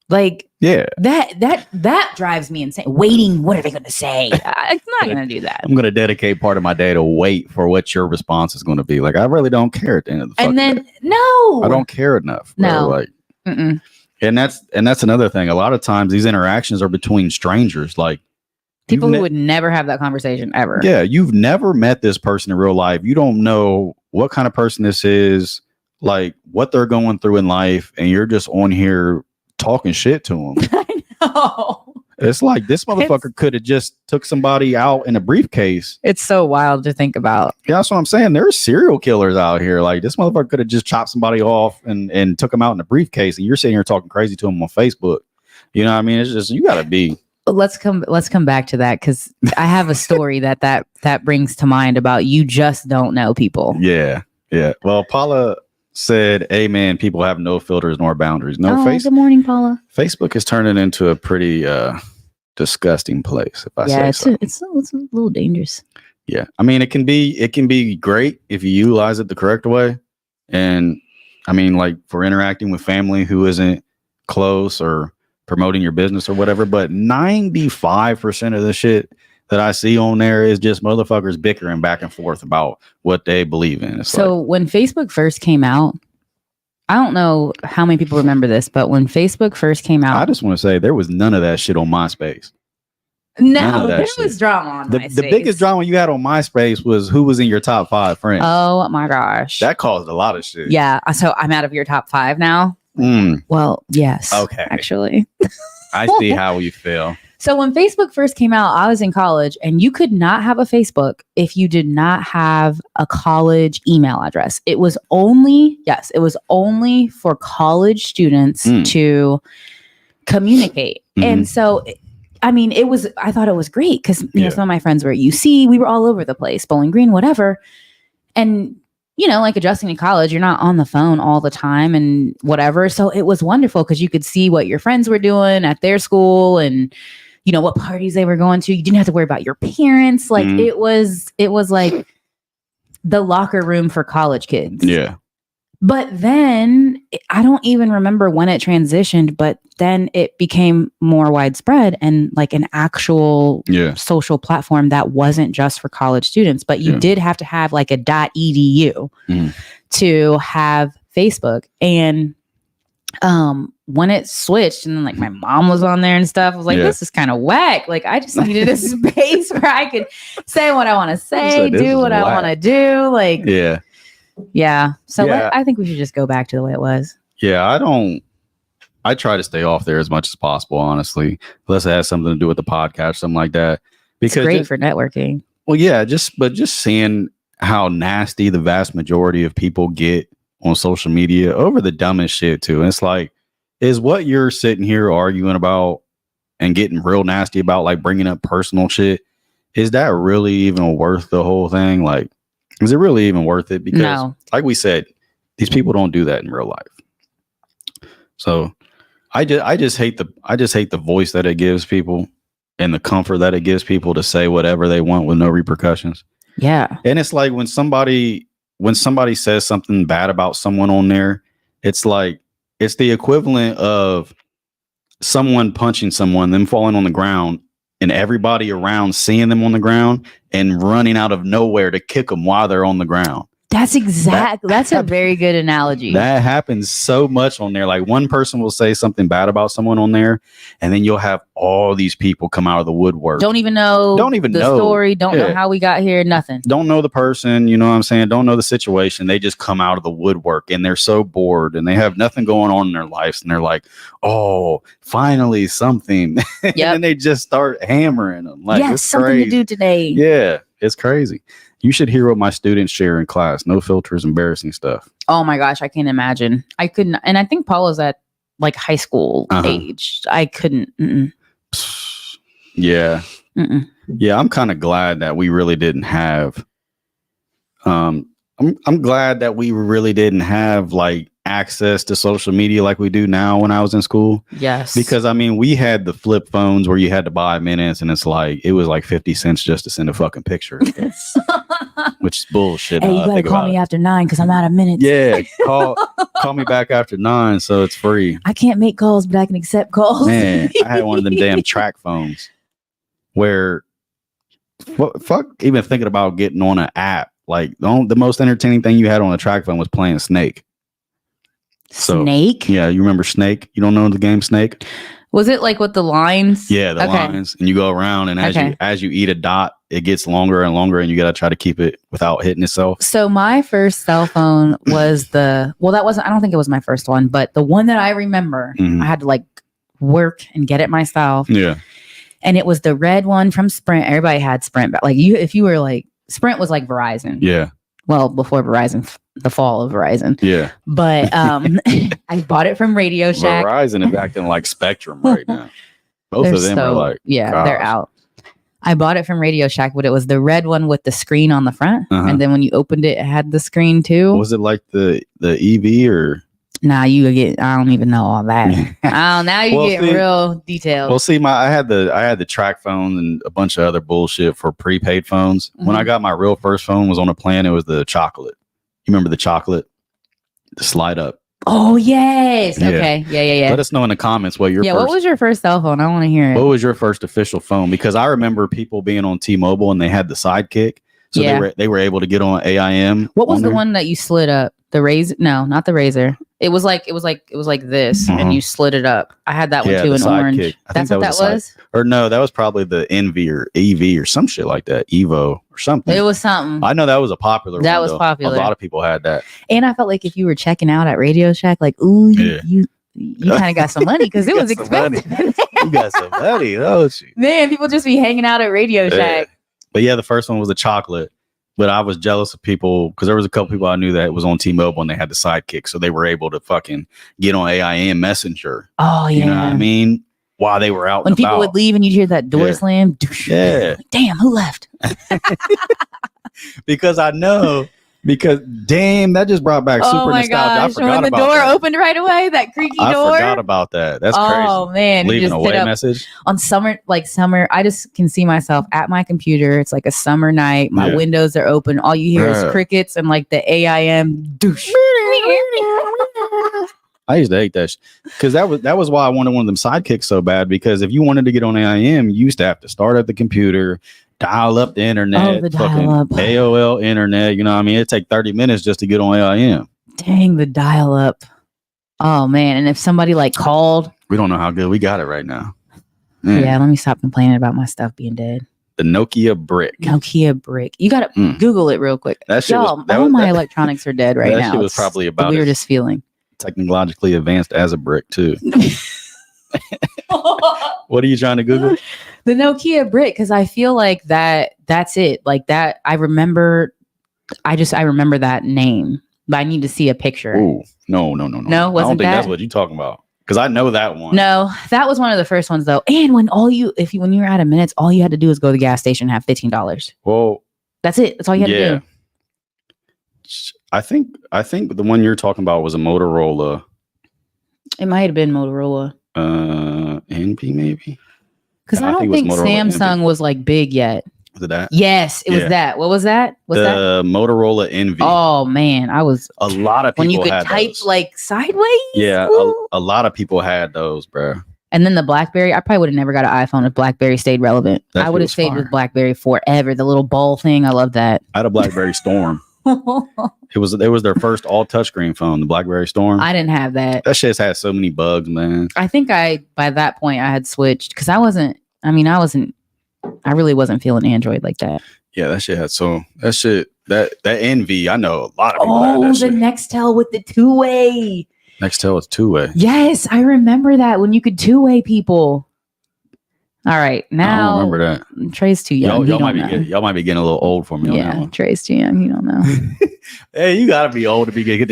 Like, that drives me insane. Waiting, what are they going to say? I'm not going to do that. I'm going to dedicate part of my day to wait for what your response is going to be. Like, I really don't care at the end of the fucking day. I don't care enough. No. Like, and that's another thing. A lot of times these interactions are between strangers. Like, people who would never have that conversation ever. Yeah, you've never met this person in real life. You don't know what kind of person this is, like what they're going through in life, and you're just on here talking shit to them. I know. It's like this motherfucker could have just took somebody out in a briefcase. It's so wild to think about. Yeah, that's what I'm saying. There's serial killers out here. Like, this motherfucker could have just chopped somebody off and took them out in a briefcase, and you're sitting here talking crazy to him on Facebook. You know what I mean? It's just, you gotta be. Let's come back to that, because I have a story that brings to mind about you just don't know people. Yeah. Well, Paula said, amen, people have no filters nor boundaries. Good morning, Paula. Facebook is turning into a pretty disgusting place, if I say so. It's a little dangerous. Yeah. I mean, it can be great if you utilize it the correct way. And I mean, like, for interacting with family who isn't close or promoting your business or whatever, but 95% of the shit that I see on there is just motherfuckers bickering back and forth about what they believe in. When Facebook first came out, I don't know how many people remember this, but when Facebook first came out, I just want to say there was none of that shit on MySpace. No, there was drama on MySpace. The biggest drama you had on MySpace was who was in your top 5 friends. Oh my gosh. That caused a lot of shit. Yeah. So I'm out of your top 5 now. Well, yes. Okay. Actually. I see how you feel. So when Facebook first came out, I was in college, and you could not have a Facebook if you did not have a college email address. It was only for college students to communicate. And so, I mean, I thought it was great because, some of my friends were at UC, we were all over the place, Bowling Green, whatever. And, like adjusting to college, you're not on the phone all the time and whatever. So it was wonderful because you could see what your friends were doing at their school and, what parties they were going to. You didn't have to worry about your parents. Like it was like the locker room for college kids. Yeah. But then I don't even remember when it transitioned, but then it became more widespread and like an actual social platform that wasn't just for college students, but you did have to have like a .edu to have Facebook. And when it switched and then like my mom was on there and stuff, I was like, this is kind of whack. Like, I just needed a space where I could say what I want to say, do what I want to do. Like, yeah. So I think we should just go back to the way it was. Yeah, I try to stay off there as much as possible, honestly, unless it has something to do with the podcast, something like that. Because it's great for networking. Well, yeah, just seeing how nasty the vast majority of people get on social media over the dumbest shit too. And it's like, is what you're sitting here arguing about and getting real nasty about, like bringing up personal shit, is that really even worth the whole thing? Like, is it really even worth it? Because like we said, these people don't do that in real life. So I just hate the voice that it gives people and the comfort that it gives people to say whatever they want with no repercussions. Yeah. And it's like when somebody says something bad about someone on there, it's like, it's the equivalent of someone punching someone, them falling on the ground, and everybody around seeing them on the ground and running out of nowhere to kick them while they're on the ground. That's a very good analogy. That happens so much on there. Like one person will say something bad about someone on there, and then you'll have all these people come out of the woodwork. Don't even know the story. Don't know how we got here. Nothing. Don't know the person. You know what I'm saying? Don't know the situation. They just come out of the woodwork and they're so bored and they have nothing going on in their lives. And they're like, oh, finally something. And then they just start hammering them. Like, it's something crazy. to do today. Yeah, it's crazy. You should hear what my students share in class. No filters, embarrassing stuff. Oh my gosh, I can't imagine. I couldn't. And I think Paula's at like high school age. I couldn't. Yeah. Yeah, I'm kind of glad that we really didn't have. I'm glad that we really didn't have like access to social media like we do now when I was in school. Yes. Because I mean, we had the flip phones where you had to buy minutes and it was like 50 cents just to send a fucking picture. Which is bullshit. Hey, you gotta call me after 9 because I'm out of minutes. Yeah, call me back after 9 so it's free. I can't make calls, but I can accept calls. Man, I had one of them damn track phones where fuck even thinking about getting on an app. Like the most entertaining thing you had on a track phone was playing Snake. Snake? Yeah, you remember Snake? You don't know the game Snake? Was it like with the lines? Yeah, the lines, and you go around, and as you eat a dot, it gets longer and longer, and you gotta try to keep it without hitting itself. So my first cell phone was I don't think it was my first one, but the one that I remember, I had to like work and get it myself. Yeah, and it was the red one from Sprint. Everybody had Sprint, but like if you were like Sprint was like Verizon. Yeah. Well, before Verizon, the fall of Verizon. Yeah. But I bought it from Radio Shack. Verizon is acting like Spectrum right now. Both of them are like, they're out. I bought it from Radio Shack, but it was the red one with the screen on the front. And then when you opened it, it had the screen too. Was it like the EV or? Nah, I don't even know all that. Now you get real detailed. Well, see, I had the track phone and a bunch of other bullshit for prepaid phones. When I got my real first phone was on a plan. It was the chocolate. You remember the chocolate? The slide up. Oh, yes. Okay. Yeah. Let us know in the comments what what was your first cell phone? I want to hear it. What was your first official phone? Because I remember people being on T-Mobile and they had the Sidekick. So they were able to get on AIM. What was the one that you slid up? The Razor? No, not the Razor. It was like this, and you slid it up. I had that one too in orange. That's what that was. Or no, that was probably the Envy or EV or some shit like that. Evo or something. It was something. I know that was a popular one. That was popular. A lot of people had that. And I felt like if you were checking out at Radio Shack, like, ooh, you kind of got some money because it was expensive. You got some money, don't you? Man, people just be hanging out at Radio Shack. But yeah, the first one was the chocolate. But I was jealous of people because there was a couple people I knew that was on T-Mobile and they had the Sidekick. So they were able to fucking get on AIM Messenger. Oh, yeah. You know what I mean? While they were out when people would leave and you'd hear that door slam. Yeah. Like, damn, who left? Because damn, that just brought back super nostalgia. I forgot when the about door that. opened right away, that creaky door. I forgot about that. That's crazy. Oh man, leaving a away message on summer. I just can see myself at my computer. It's like a summer night. My windows are open. All you hear is crickets and like the AIM douche. I used to hate that because that was why I wanted one of them Sidekicks so bad. Because if you wanted to get on AIM, you used to have to start up the computer, dial up the internet, fucking AOL internet. You know what I mean? It'd take 30 minutes just to get on AIM. Dang, the dial up. Oh man. And if somebody like called, we don't know how good we got it right now. Man. Yeah, let me stop complaining about my stuff being dead. The Nokia brick. You gotta Google it real quick. All my electronics are dead right now. That shit was probably about the weirdest feeling. Technologically advanced as a brick too. What are you trying to Google? The Nokia brick, because I feel like that's it. Like that, I remember that name, but I need to see a picture. Ooh, no. No, wasn't I don't think that? that's what you're talking about. Because I know that one. No, that was one of the first ones though. And when you were out of minutes, all you had to do was go to the gas station and have $15. Well, that's it. That's all you had to do. I think the one you're talking about was a Motorola. It might have been Motorola. NP maybe. Because I don't think Samsung was like big yet. Was it that? Yes, it was that. What was that? The Motorola Envy. Oh man, a lot of people when you could had type those. Like sideways. Yeah, a lot of people had those, bro. And then the BlackBerry, I probably would have never got an iPhone if BlackBerry stayed relevant. I would have stayed with BlackBerry forever. The little ball thing, I love that. I had a BlackBerry Storm. It was their first all touchscreen phone, the BlackBerry Storm. I didn't have that. That shit's had so many bugs, man. I think by that point I had switched because I really wasn't feeling Android like that. Yeah, that shit had that Envy. I know a lot of people had that shit. The Nextel with the two-way. Nextel was two-way. Yes, I remember that when you could two-way people. All right, now I don't remember that. Trey's too young. Y'all might be getting a little old for me. Yeah, on that one. Trey's too young. You don't know. Hey, you gotta be old to be get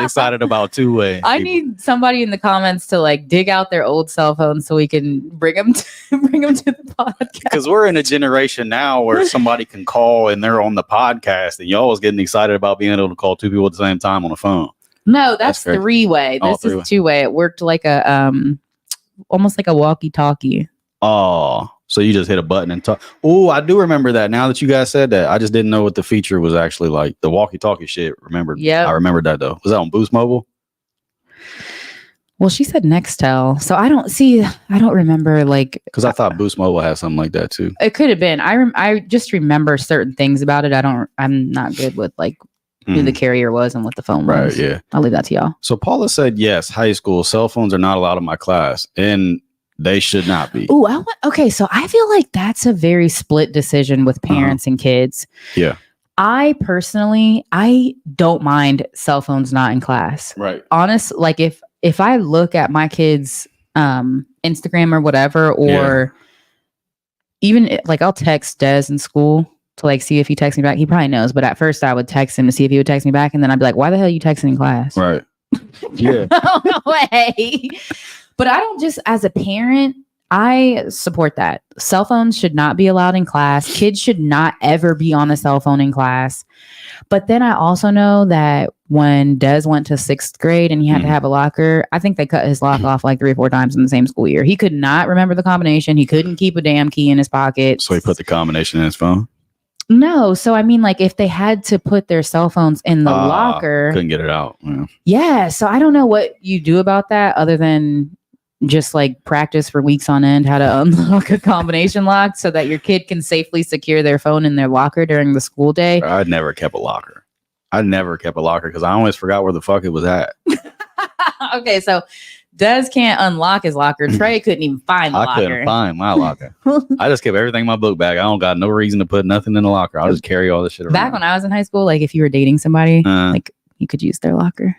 excited about two-way. I need somebody in the comments to like dig out their old cell phones so we can bring them to the podcast. Because we're in a generation now where somebody can call and they're on the podcast, and y'all was getting excited about being able to call two people at the same time on the phone. No, that's three-way. This is two-way. It worked like a almost like a walkie-talkie. Oh, so you just hit a button and talk. Oh, I do remember that. Now that you guys said that, I just didn't know what the feature was actually like. The walkie-talkie shit. Yeah, I remembered that though. Was that on Boost Mobile? Well, she said Nextel, so I don't remember like because I thought Boost Mobile had something like that too. It could have been. I just remember certain things about it. I'm not good with like who the carrier was and what the phone was. Right, yeah. I'll leave that to y'all. So Paula said, yes, high school, cell phones are not allowed in my class, and they should not be. Oh, okay. So I feel like that's a very split decision with parents and kids. Yeah. I personally, don't mind cell phones not in class. Right. Honest, like if I look at my kids' Instagram or whatever, or even like I'll text Des in school to like see if he texts me back. He probably knows, but at first I would text him to see if he would text me back, and then I'd be like, "Why the hell are you texting in class?" Right. Yeah. No way. But I don't just as a parent, I support that. Cell phones should not be allowed in class. Kids should not ever be on a cell phone in class. But then I also know that when Des went to 6th grade and he had to have a locker, I think they cut his lock off like 3 or 4 times in the same school year. He could not remember the combination. He couldn't keep a damn key in his pocket. So he put the combination in his phone? No. So, I mean, like if they had to put their cell phones in the locker. Couldn't get it out. Yeah. So I don't know what you do about that other than just like practice for weeks on end how to unlock a combination lock so that your kid can safely secure their phone in their locker during the school day. I'd never kept a locker. Because I always forgot where the fuck it was at. Okay, so Des can't unlock his locker. Trey couldn't even find the locker. I couldn't find my locker. I just kept everything in my book bag. I don't got no reason to put nothing in the locker. I'll just carry all this shit around. Back when I was in high school, like if you were dating somebody, like you could use their locker.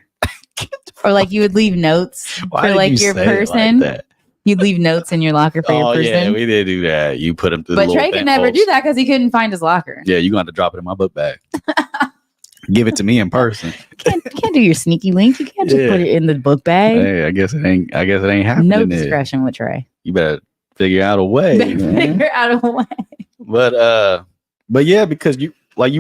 Or like you would leave notes for like your person. Like you'd leave notes in your locker for your person. Yeah, we did do that. You put them through but Trey could never do that because he couldn't find his locker. Yeah, you're going to have to drop it in my book bag. Give it to me in person. Can't do your sneaky link. You can't just put it in the book bag. Hey, I guess it ain't happening. No discretion with Trey. You better figure out a way. But yeah, because you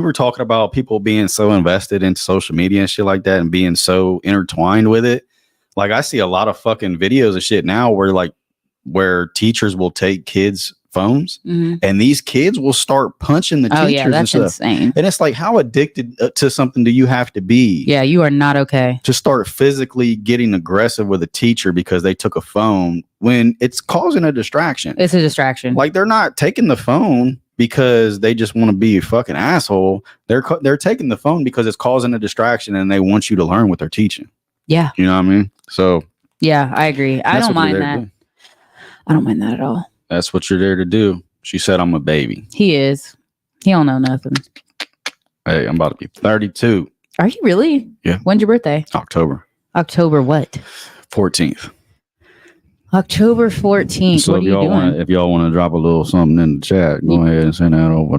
were talking about people being so invested in social media and shit like that and being so intertwined with it. Like I see a lot of fucking videos of shit now where teachers will take kids' phones and these kids will start punching the teachers. Yeah, that's and stuff. Insane. And it's like, how addicted to something do you have to be? Yeah, you are not okay. To start physically getting aggressive with a teacher because they took a phone when it's causing a distraction. It's a distraction. Like they're not taking the phone because they just want to be a fucking asshole. They're taking the phone because it's causing a distraction and they want you to learn what they're teaching. Yeah. You know what I mean? So yeah, I agree. I don't mind that. I don't mind that at all. That's what you're there to do. She said I'm a baby. He is. He don't know nothing. Hey, I'm about to be 32. Are you really? Yeah. When's your birthday? October. October what? 14th. October 14th. So what if y'all want to drop a little something in the chat, go ahead and send that over.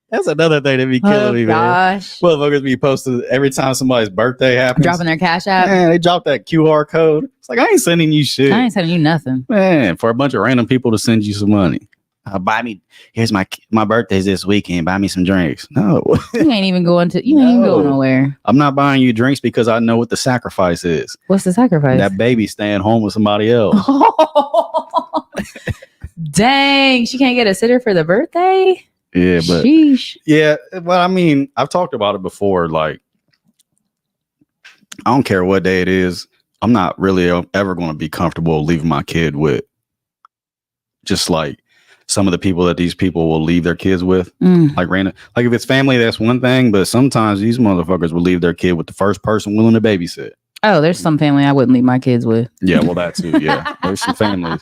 That's another thing that be killing me, man. Motherfuckers be posting every time somebody's birthday happens. Dropping their cash app. Man, they drop that QR code. It's like, I ain't sending you shit. I ain't sending you nothing. Man, for a bunch of random people to send you some money. Buy me, here's my birthday's this weekend. Buy me some drinks. No. You ain't even going nowhere. I'm not buying you drinks because I know what the sacrifice is. What's the sacrifice? That baby staying home with somebody else. Dang, she can't get a sitter for the birthday? Yeah, but sheesh. Yeah, well, I mean, I've talked about it before. Like, I don't care what day it is. I'm not really ever going to be comfortable leaving my kid with just like some of the people that these people will leave their kids with, like random. Like if it's family, that's one thing, but sometimes these motherfuckers will leave their kid with the first person willing to babysit. Oh, there's some family I wouldn't leave my kids with. Yeah, well, that too. Yeah, there's some families.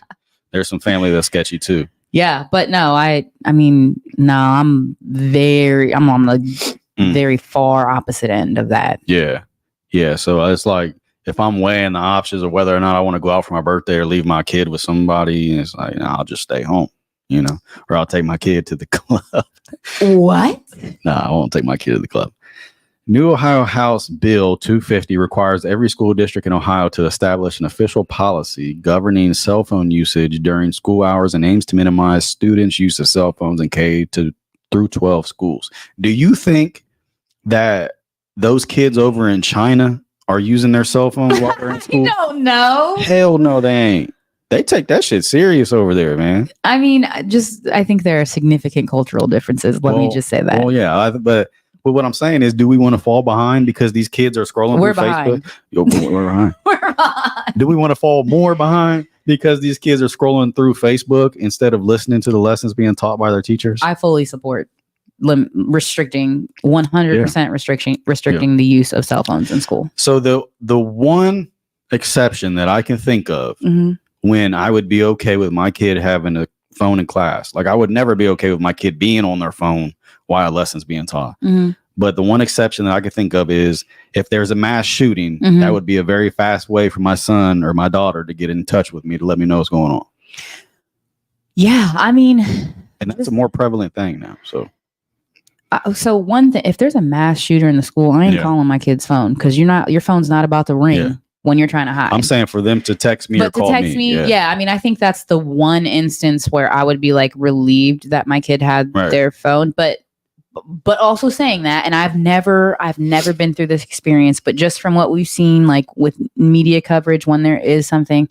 There's some family that's sketchy too. Yeah, but no, I mean, no, I'm on the very far opposite end of that. Yeah. Yeah. So it's like, if I'm weighing the options of whether or not I want to go out for my birthday or leave my kid with somebody, and it's like, I'll just stay home, or I'll take my kid to the club. What? No, I won't take my kid to the club. New Ohio House Bill 250 requires every school district in Ohio to establish an official policy governing cell phone usage during school hours and aims to minimize students' use of cell phones in K through 12 schools. Do you think that those kids over in China are using their cell phones while they're in school? I don't know. Hell no, they ain't. They take that shit serious over there, man. I mean, I think there are significant cultural differences. Let me just say that. Well, yeah, but what I'm saying is, do we want to fall behind because these kids are scrolling through Facebook? We're behind. We're behind. Do we want to fall more behind because these kids are scrolling through Facebook instead of listening to the lessons being taught by their teachers? I fully support restricting 100% restricting the use of cell phones in school. So the one exception that I can think of when I would be okay with my kid having a phone in class, like I would never be okay with my kid being on their phone while a lesson's being taught. But the one exception that I could think of is if there's a mass shooting, that would be a very fast way for my son or my daughter to get in touch with me to let me know what's going on. Yeah, I mean, and that's a more prevalent thing now. So one thing, if there's a mass shooter in the school, I ain't calling my kid's phone because your phone's not about to ring when you're trying to hide. I'm saying for them to text me or call me. Yeah. I mean, I think that's the one instance where I would be like relieved that my kid had their phone, but also saying that, and I've never been through this experience, but just from what we've seen, like with media coverage, when there is something,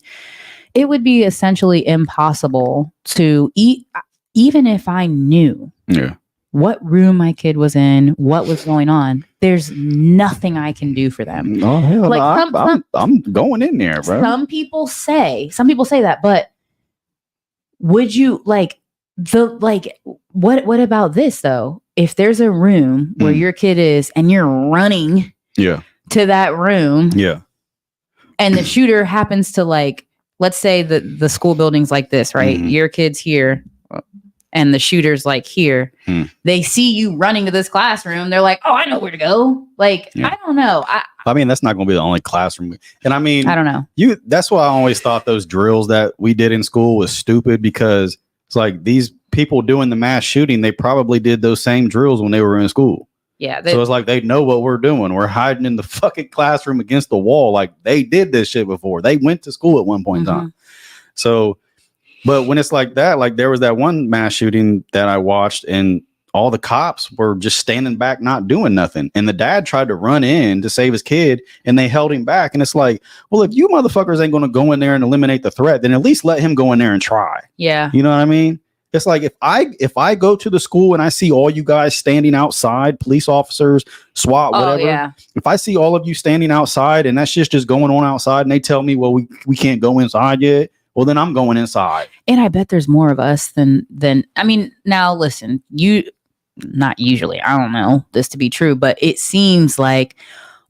it would be essentially impossible to eat, even if I knew. Yeah. What room my kid was in, what was going on. There's nothing I can do for them. Oh hell, like I'm going in there, bro. Some people say that, but would you what about this though? If there's a room where your kid is and you're running to that room, and the shooter happens to let's say the school building's like this, right? Your kid's here. And the shooter's like here, they see you running to this classroom. They're like, oh, I know where to go. I don't know. I mean, that's not going to be the only classroom. And I mean, I don't know. That's why I always thought those drills that we did in school was stupid, because it's like these people doing the mass shooting, they probably did those same drills when they were in school. Yeah. So it's like, they know what we're doing. We're hiding in the fucking classroom against the wall. Like they did this shit before. They went to school at one point in time. So, but when it's like that, like there was that one mass shooting that I watched and all the cops were just standing back, not doing nothing. And the dad tried to run in to save his kid and they held him back. And it's like, well, if you motherfuckers ain't going to go in there and eliminate the threat, then at least let him go in there and try. Yeah. You know what I mean? It's like if I go to the school and I see all you guys standing outside, police officers, SWAT, whatever. If I see all of you standing outside and that shit's just going on outside and they tell me, well, we can't go inside yet. Well, then I'm going inside. And I bet there's more of us than I mean, now listen, not usually, I don't know this to be true, but it seems like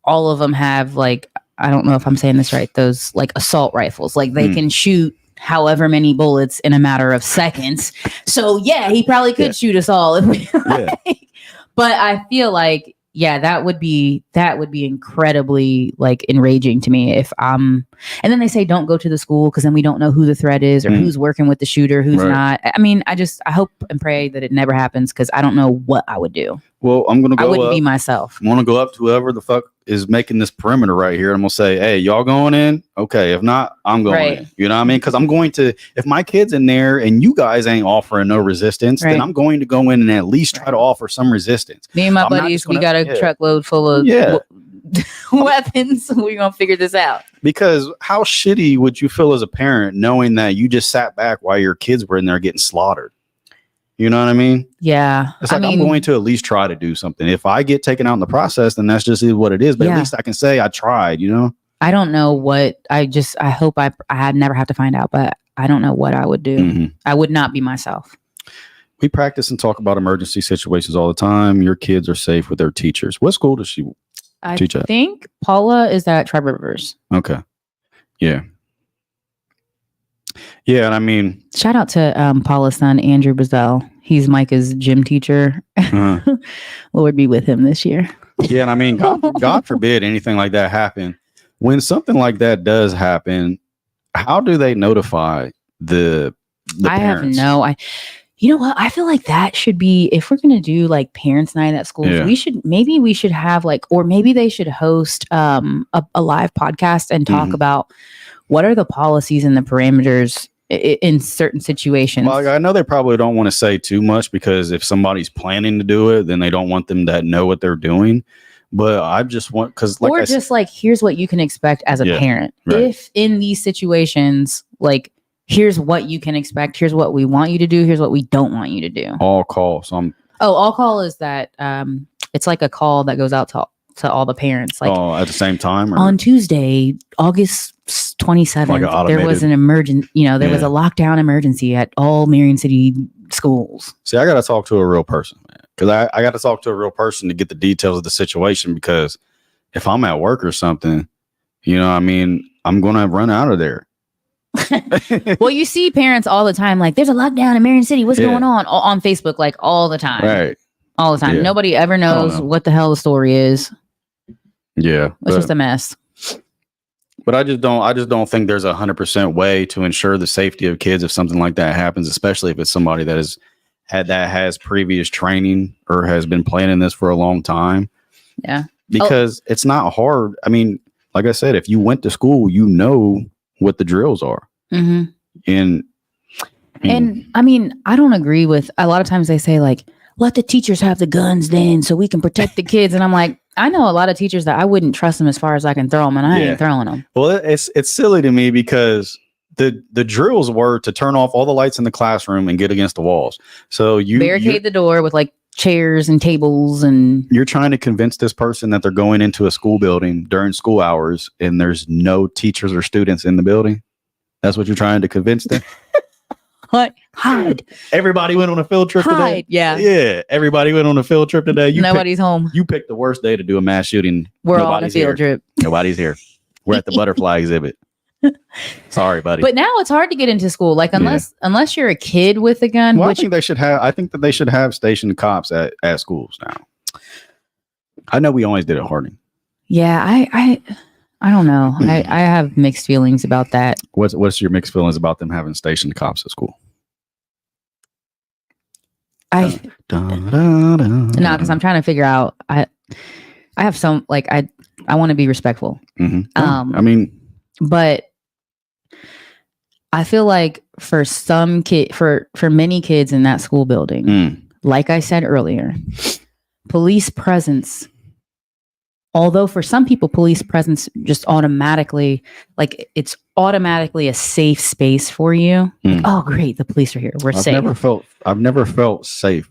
all of them have I don't know if I'm saying this right, those assault rifles. Like they can shoot however many bullets in a matter of seconds. So yeah, he probably could shoot us all if we But I feel like that would be incredibly enraging to me if and then they say don't go to the school because then we don't know who the threat is or who's working with the shooter, who's not. I mean, I hope and pray that it never happens because I don't know what I would do. Well, I wouldn't be myself. I'm gonna go up to whoever the fuck is making this perimeter right here. I'm gonna say, hey, y'all going in? Okay, if not, I'm going in. You know what I mean? Because I'm going to, if my kid's in there and you guys ain't offering no resistance, then I'm going to go in and at least try to offer some resistance. Me and my buddies, we got a truckload full of weapons. We're gonna figure this out. Because how shitty would you feel as a parent knowing that you just sat back while your kids were in there getting slaughtered? You know what I mean? Yeah. It's like, I'm going to at least try to do something. If I get taken out in the process, then that's just what it is. But at least I can say I tried, you know? I don't know what I hope I had never have to find out, but I don't know what I would do. I would not be myself. we practice and talk about emergency situations all the time. Your kids are safe with their teachers. What school does she teach at? I think Paula is at Tri Rivers. Okay. Yeah. Yeah, and I mean, shout out to Paula's son, Andrew Bazell. He's Micah's gym teacher. Lord be with him this year. Yeah, and I mean, God forbid anything like that happen. When something like that does happen, how do they notify the parents? You know what? I feel like that should be, if we're going to do like parents' night at schools, we should have like, or maybe they should host a live podcast and talk about what are the policies and the parameters in certain situations. Well, I know they probably don't want to say too much because if somebody's planning to do it, then they don't want them to know what they're doing. But I just want, because like, or just like, here's what you can expect as a parent. Right. If in these situations, like, here's what you can expect. Here's what we want you to do. Here's what we don't want you to do. All call. So all call is that it's like a call that goes out to all the parents. Like at the same time? Or? On Tuesday, August 27th, there was an emergency, there was a lockdown emergency at all Marion City schools. See, I got to talk to a real person, man. Because I got to talk to a real person to get the details of the situation. Because if I'm at work or something, I'm going to run out of there. Well, you see parents all the time, like, there's a lockdown in Marion City. What's going on Facebook, like all the time. Right. All the time. Yeah. Nobody ever knows what the hell the story is. Yeah. It's just a mess. But I just don't think there's 100% way to ensure the safety of kids if something like that happens, especially if it's somebody that has previous training or has been planning this for a long time. Yeah. Because it's not hard. I mean, like I said, if you went to school, what the drills are. Mm-hmm. And I mean, I don't agree with, a lot of times they say like, let the teachers have the guns then so we can protect the kids. And I'm like, I know a lot of teachers that I wouldn't trust them as far as I can throw them, and I ain't throwing them. Well, it's silly to me because the drills were to turn off all the lights in the classroom and get against the walls. So you barricade the door with like chairs and tables, and you're trying to convince this person that they're going into a school building during school hours and there's no teachers or students in the building. That's what you're trying to convince them. What? Hide. Everybody went on a field trip today. Yeah. Everybody went on a field trip today. Nobody's home. You picked the worst day to do a mass shooting. We're all on a field trip. Nobody's here. We're at the butterfly exhibit. Sorry, buddy. But now it's hard to get into school. Like unless you're a kid with a gun. Well, I think that they should have stationed cops at schools now. I know we always did at Harding. Yeah, I don't know. I have mixed feelings about that. What's your mixed feelings about them having stationed cops at school? No, because I'm trying to figure out. I have some, like, I want to be respectful. Mm-hmm. But I feel like for many kids in that school building, like I said earlier, police presence. Although for some people, police presence just automatically, like, it's automatically a safe space for you. Like, oh, great, the police are here. We're safe. I've never felt safe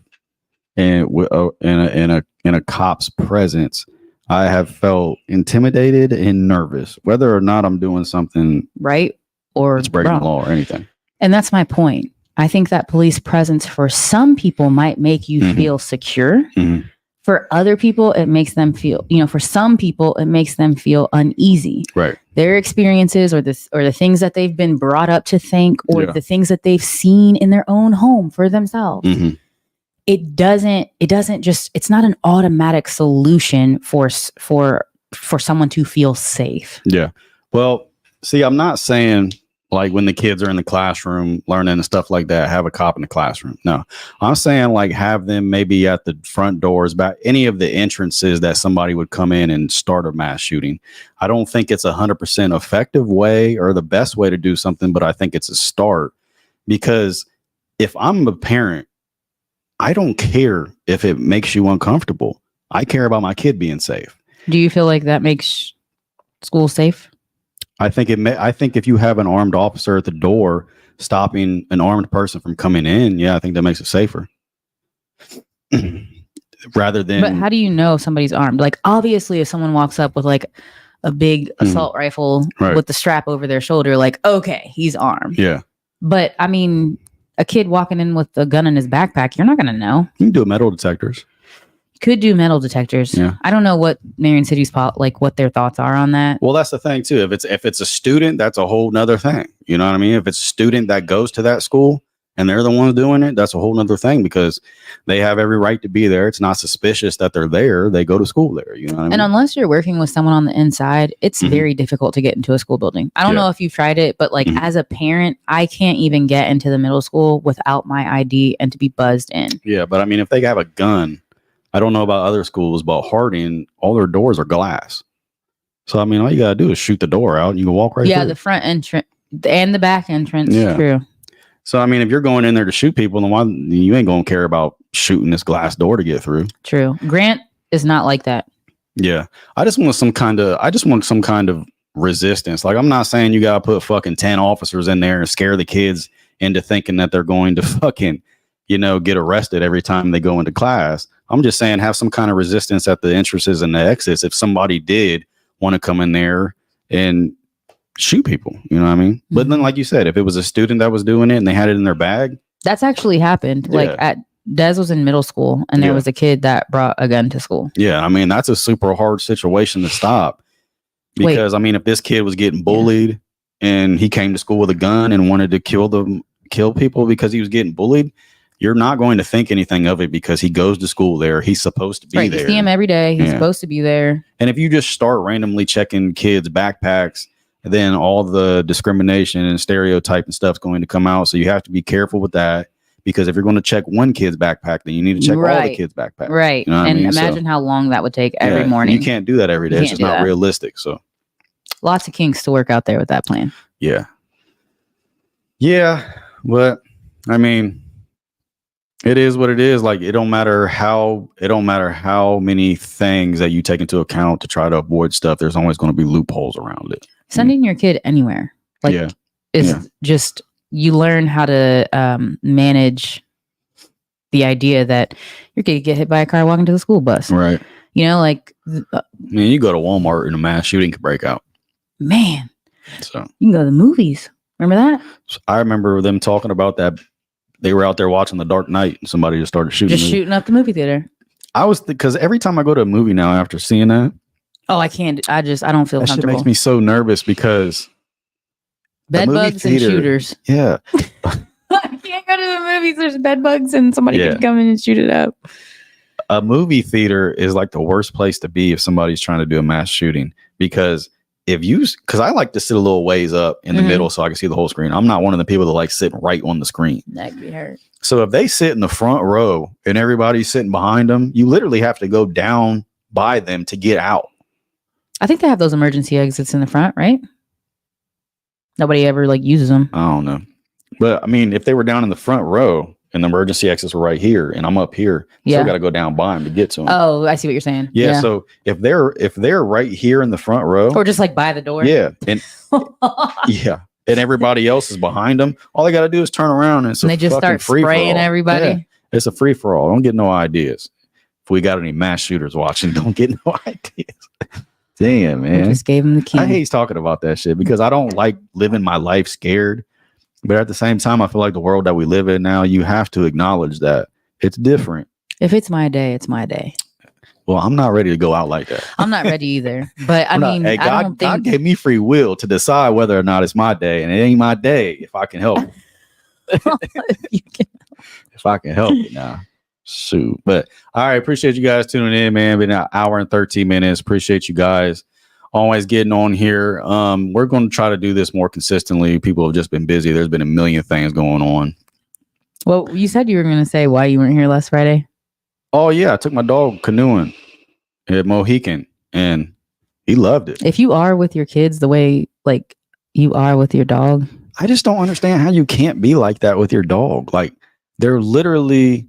in a cop's presence. I have felt intimidated and nervous, whether or not I'm doing something right or it's breaking wrong. the law or anything. And that's my point. I think that police presence for some people might make you feel secure. Mm-hmm. For other people, it makes them feel, for some people, it makes them feel uneasy. Right. Their experiences or the things that they've been brought up to think, or the things that they've seen in their own home for themselves. Mm-hmm. It's not an automatic solution for someone to feel safe. Yeah. Well, see, I'm not saying like when the kids are in the classroom learning and stuff like that, have a cop in the classroom. No, I'm saying like have them maybe at the front doors, back any of the entrances that somebody would come in and start a mass shooting. I don't think it's 100% effective way or the best way to do something, but I think it's a start, because if I'm a parent, I don't care if it makes you uncomfortable. I care about my kid being safe. Do you feel like that makes school safe? I think if you have an armed officer at the door stopping an armed person from coming in, I think that makes it safer. Rather than. But how do you know if somebody's armed? Like, obviously, if someone walks up with like a big assault rifle with the strap over their shoulder, like, okay, he's armed. Yeah. But I mean, a kid walking in with a gun in his backpack, you're not going to know. You can do metal detectors. Could do metal detectors. Yeah. I don't know what Marion City's like what their thoughts are on that. Well, that's the thing too. If it's a student, that's a whole nother thing. You know what I mean? If it's a student that goes to that school and they're the ones doing it, that's a whole nother thing because they have every right to be there. It's not suspicious that they're there. They go to school there. You know what I mean? And unless you're working with someone on the inside, it's very difficult to get into a school building. I don't know if you've tried it, but like as a parent, I can't even get into the middle school without my ID and to be buzzed in. Yeah, but I mean, if they have a gun, I don't know about other schools, but Harding, all their doors are glass. So, I mean, all you got to do is shoot the door out and you can walk right through. The front entrance and the back entrance. Yeah. True. So, I mean, if you're going in there to shoot people, then why you ain't going to care about shooting this glass door to get through. True. Grant is not like that. Yeah. I just want some kind of resistance. Like, I'm not saying you got to put fucking 10 officers in there and scare the kids into thinking that they're going to fucking, get arrested every time they go into class. I'm just saying have some kind of resistance at the entrances and the exits if somebody did want to come in there and shoot people, you know what I mean? Mm-hmm. But then, like you said, if it was a student that was doing it and they had it in their bag. That's actually happened. Yeah. Like Des was in middle school and there was a kid that brought a gun to school. Yeah. I mean, that's a super hard situation to stop because I mean, if this kid was getting bullied and he came to school with a gun and wanted to kill people because he was getting bullied, you're not going to think anything of it because he goes to school there. He's supposed to be there. You see him every day. He's supposed to be there. And if you just start randomly checking kids' backpacks, then all the discrimination and stereotype and stuff's going to come out. So you have to be careful with that because if you're going to check one kid's backpack, then you need to check all the kids' backpacks. Right. You know and imagine how long that would take every morning. You can't do that every day. It's just not realistic. So lots of kinks to work out there with that plan. Yeah. Yeah. But I mean, it is what it is. Like it don't matter how many things that you take into account to try to avoid stuff. There's always going to be loopholes around it. Sending your kid anywhere, is just you learn how to manage the idea that your kid get hit by a car walking to the school bus. Right. Man, you go to Walmart and a mass shooting could break out. Man. So you can go to the movies. Remember that? I remember them talking about that. They were out there watching The Dark Knight and somebody just started shooting. Shooting up the movie theater. Because every time I go to a movie now after seeing that. Oh, I can't. I don't feel comfortable. That makes me so nervous because bed bugs theater, and shooters. Yeah. I can't go to the movies. There's bed bugs and somebody can come in and shoot it up. A movie theater is like the worst place to be if somebody's trying to do a mass shooting because because I like to sit a little ways up in the middle so I can see the whole screen. I'm not one of the people that like sitting right on the screen. That'd be hurt. So if they sit in the front row and everybody's sitting behind them, you literally have to go down by them to get out. I think they have those emergency exits in the front, right? Nobody ever uses them. I don't know. But I mean, if they were down in the front row and the emergency exits were right here and I'm up here, still got to go down by them to get to them. Oh, I see what you're saying. Yeah. So if they're right here in the front row or just by the door. Yeah. And and everybody else is behind them. All they got to do is turn around and they just start spraying everybody. Yeah. It's a free for all. Don't get no ideas. If we got any mass shooters watching, don't get no ideas. Damn, man. I just gave him the key. I hate talking about that shit because I don't like living my life scared. But at the same time, I feel like the world that we live in now, you have to acknowledge that it's different. If it's my day, it's my day. Well, I'm not ready to go out like that. I'm not ready either. But hey, God gave me free will to decide whether or not it's my day. And it ain't my day if I can help it. If I can help it now. Shoot. But all right, appreciate you guys tuning in, man. Been an hour and 13 minutes. Appreciate you guys always getting on here. We're going to try to do this more consistently. People have just been busy. There's been a million things going on. Well, you said you were going to say why you weren't here last Friday. Oh yeah, I took my dog canoeing at Mohican and he loved it. If you are with your kids the way you are with your dog, I just don't understand how you can't be like that with your dog. Like they're literally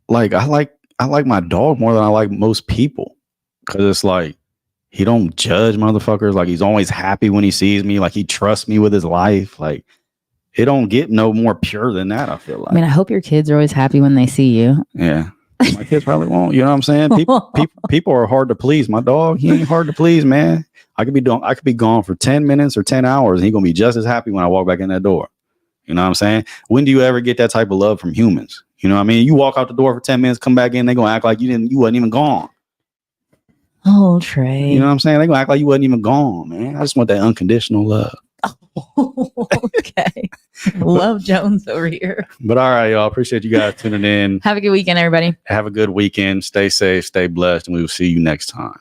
I like my dog more than I like most people because it's he don't judge motherfuckers. He's always happy when he sees me. He trusts me with his life. It don't get no more pure than that, I feel like. I mean, I hope your kids are always happy when they see you. Yeah. My kids probably won't. You know what I'm saying? People are hard to please. My dog, he ain't hard to please, man. I could be gone for 10 minutes or 10 hours and he's gonna be just as happy when I walk back in that door. You know what I'm saying? When do you ever get that type of love from humans? You know what I mean? You walk out the door for 10 minutes, come back in, they gonna act like you wasn't even gone. Oh, Trey. You know what I'm saying? They gonna act like you wasn't even gone, man. I just want that unconditional love. Okay. Love Jones over here. But all right, y'all. Appreciate you guys tuning in. Have a good weekend, everybody. Have a good weekend. Stay safe, stay blessed, and we will see you next time.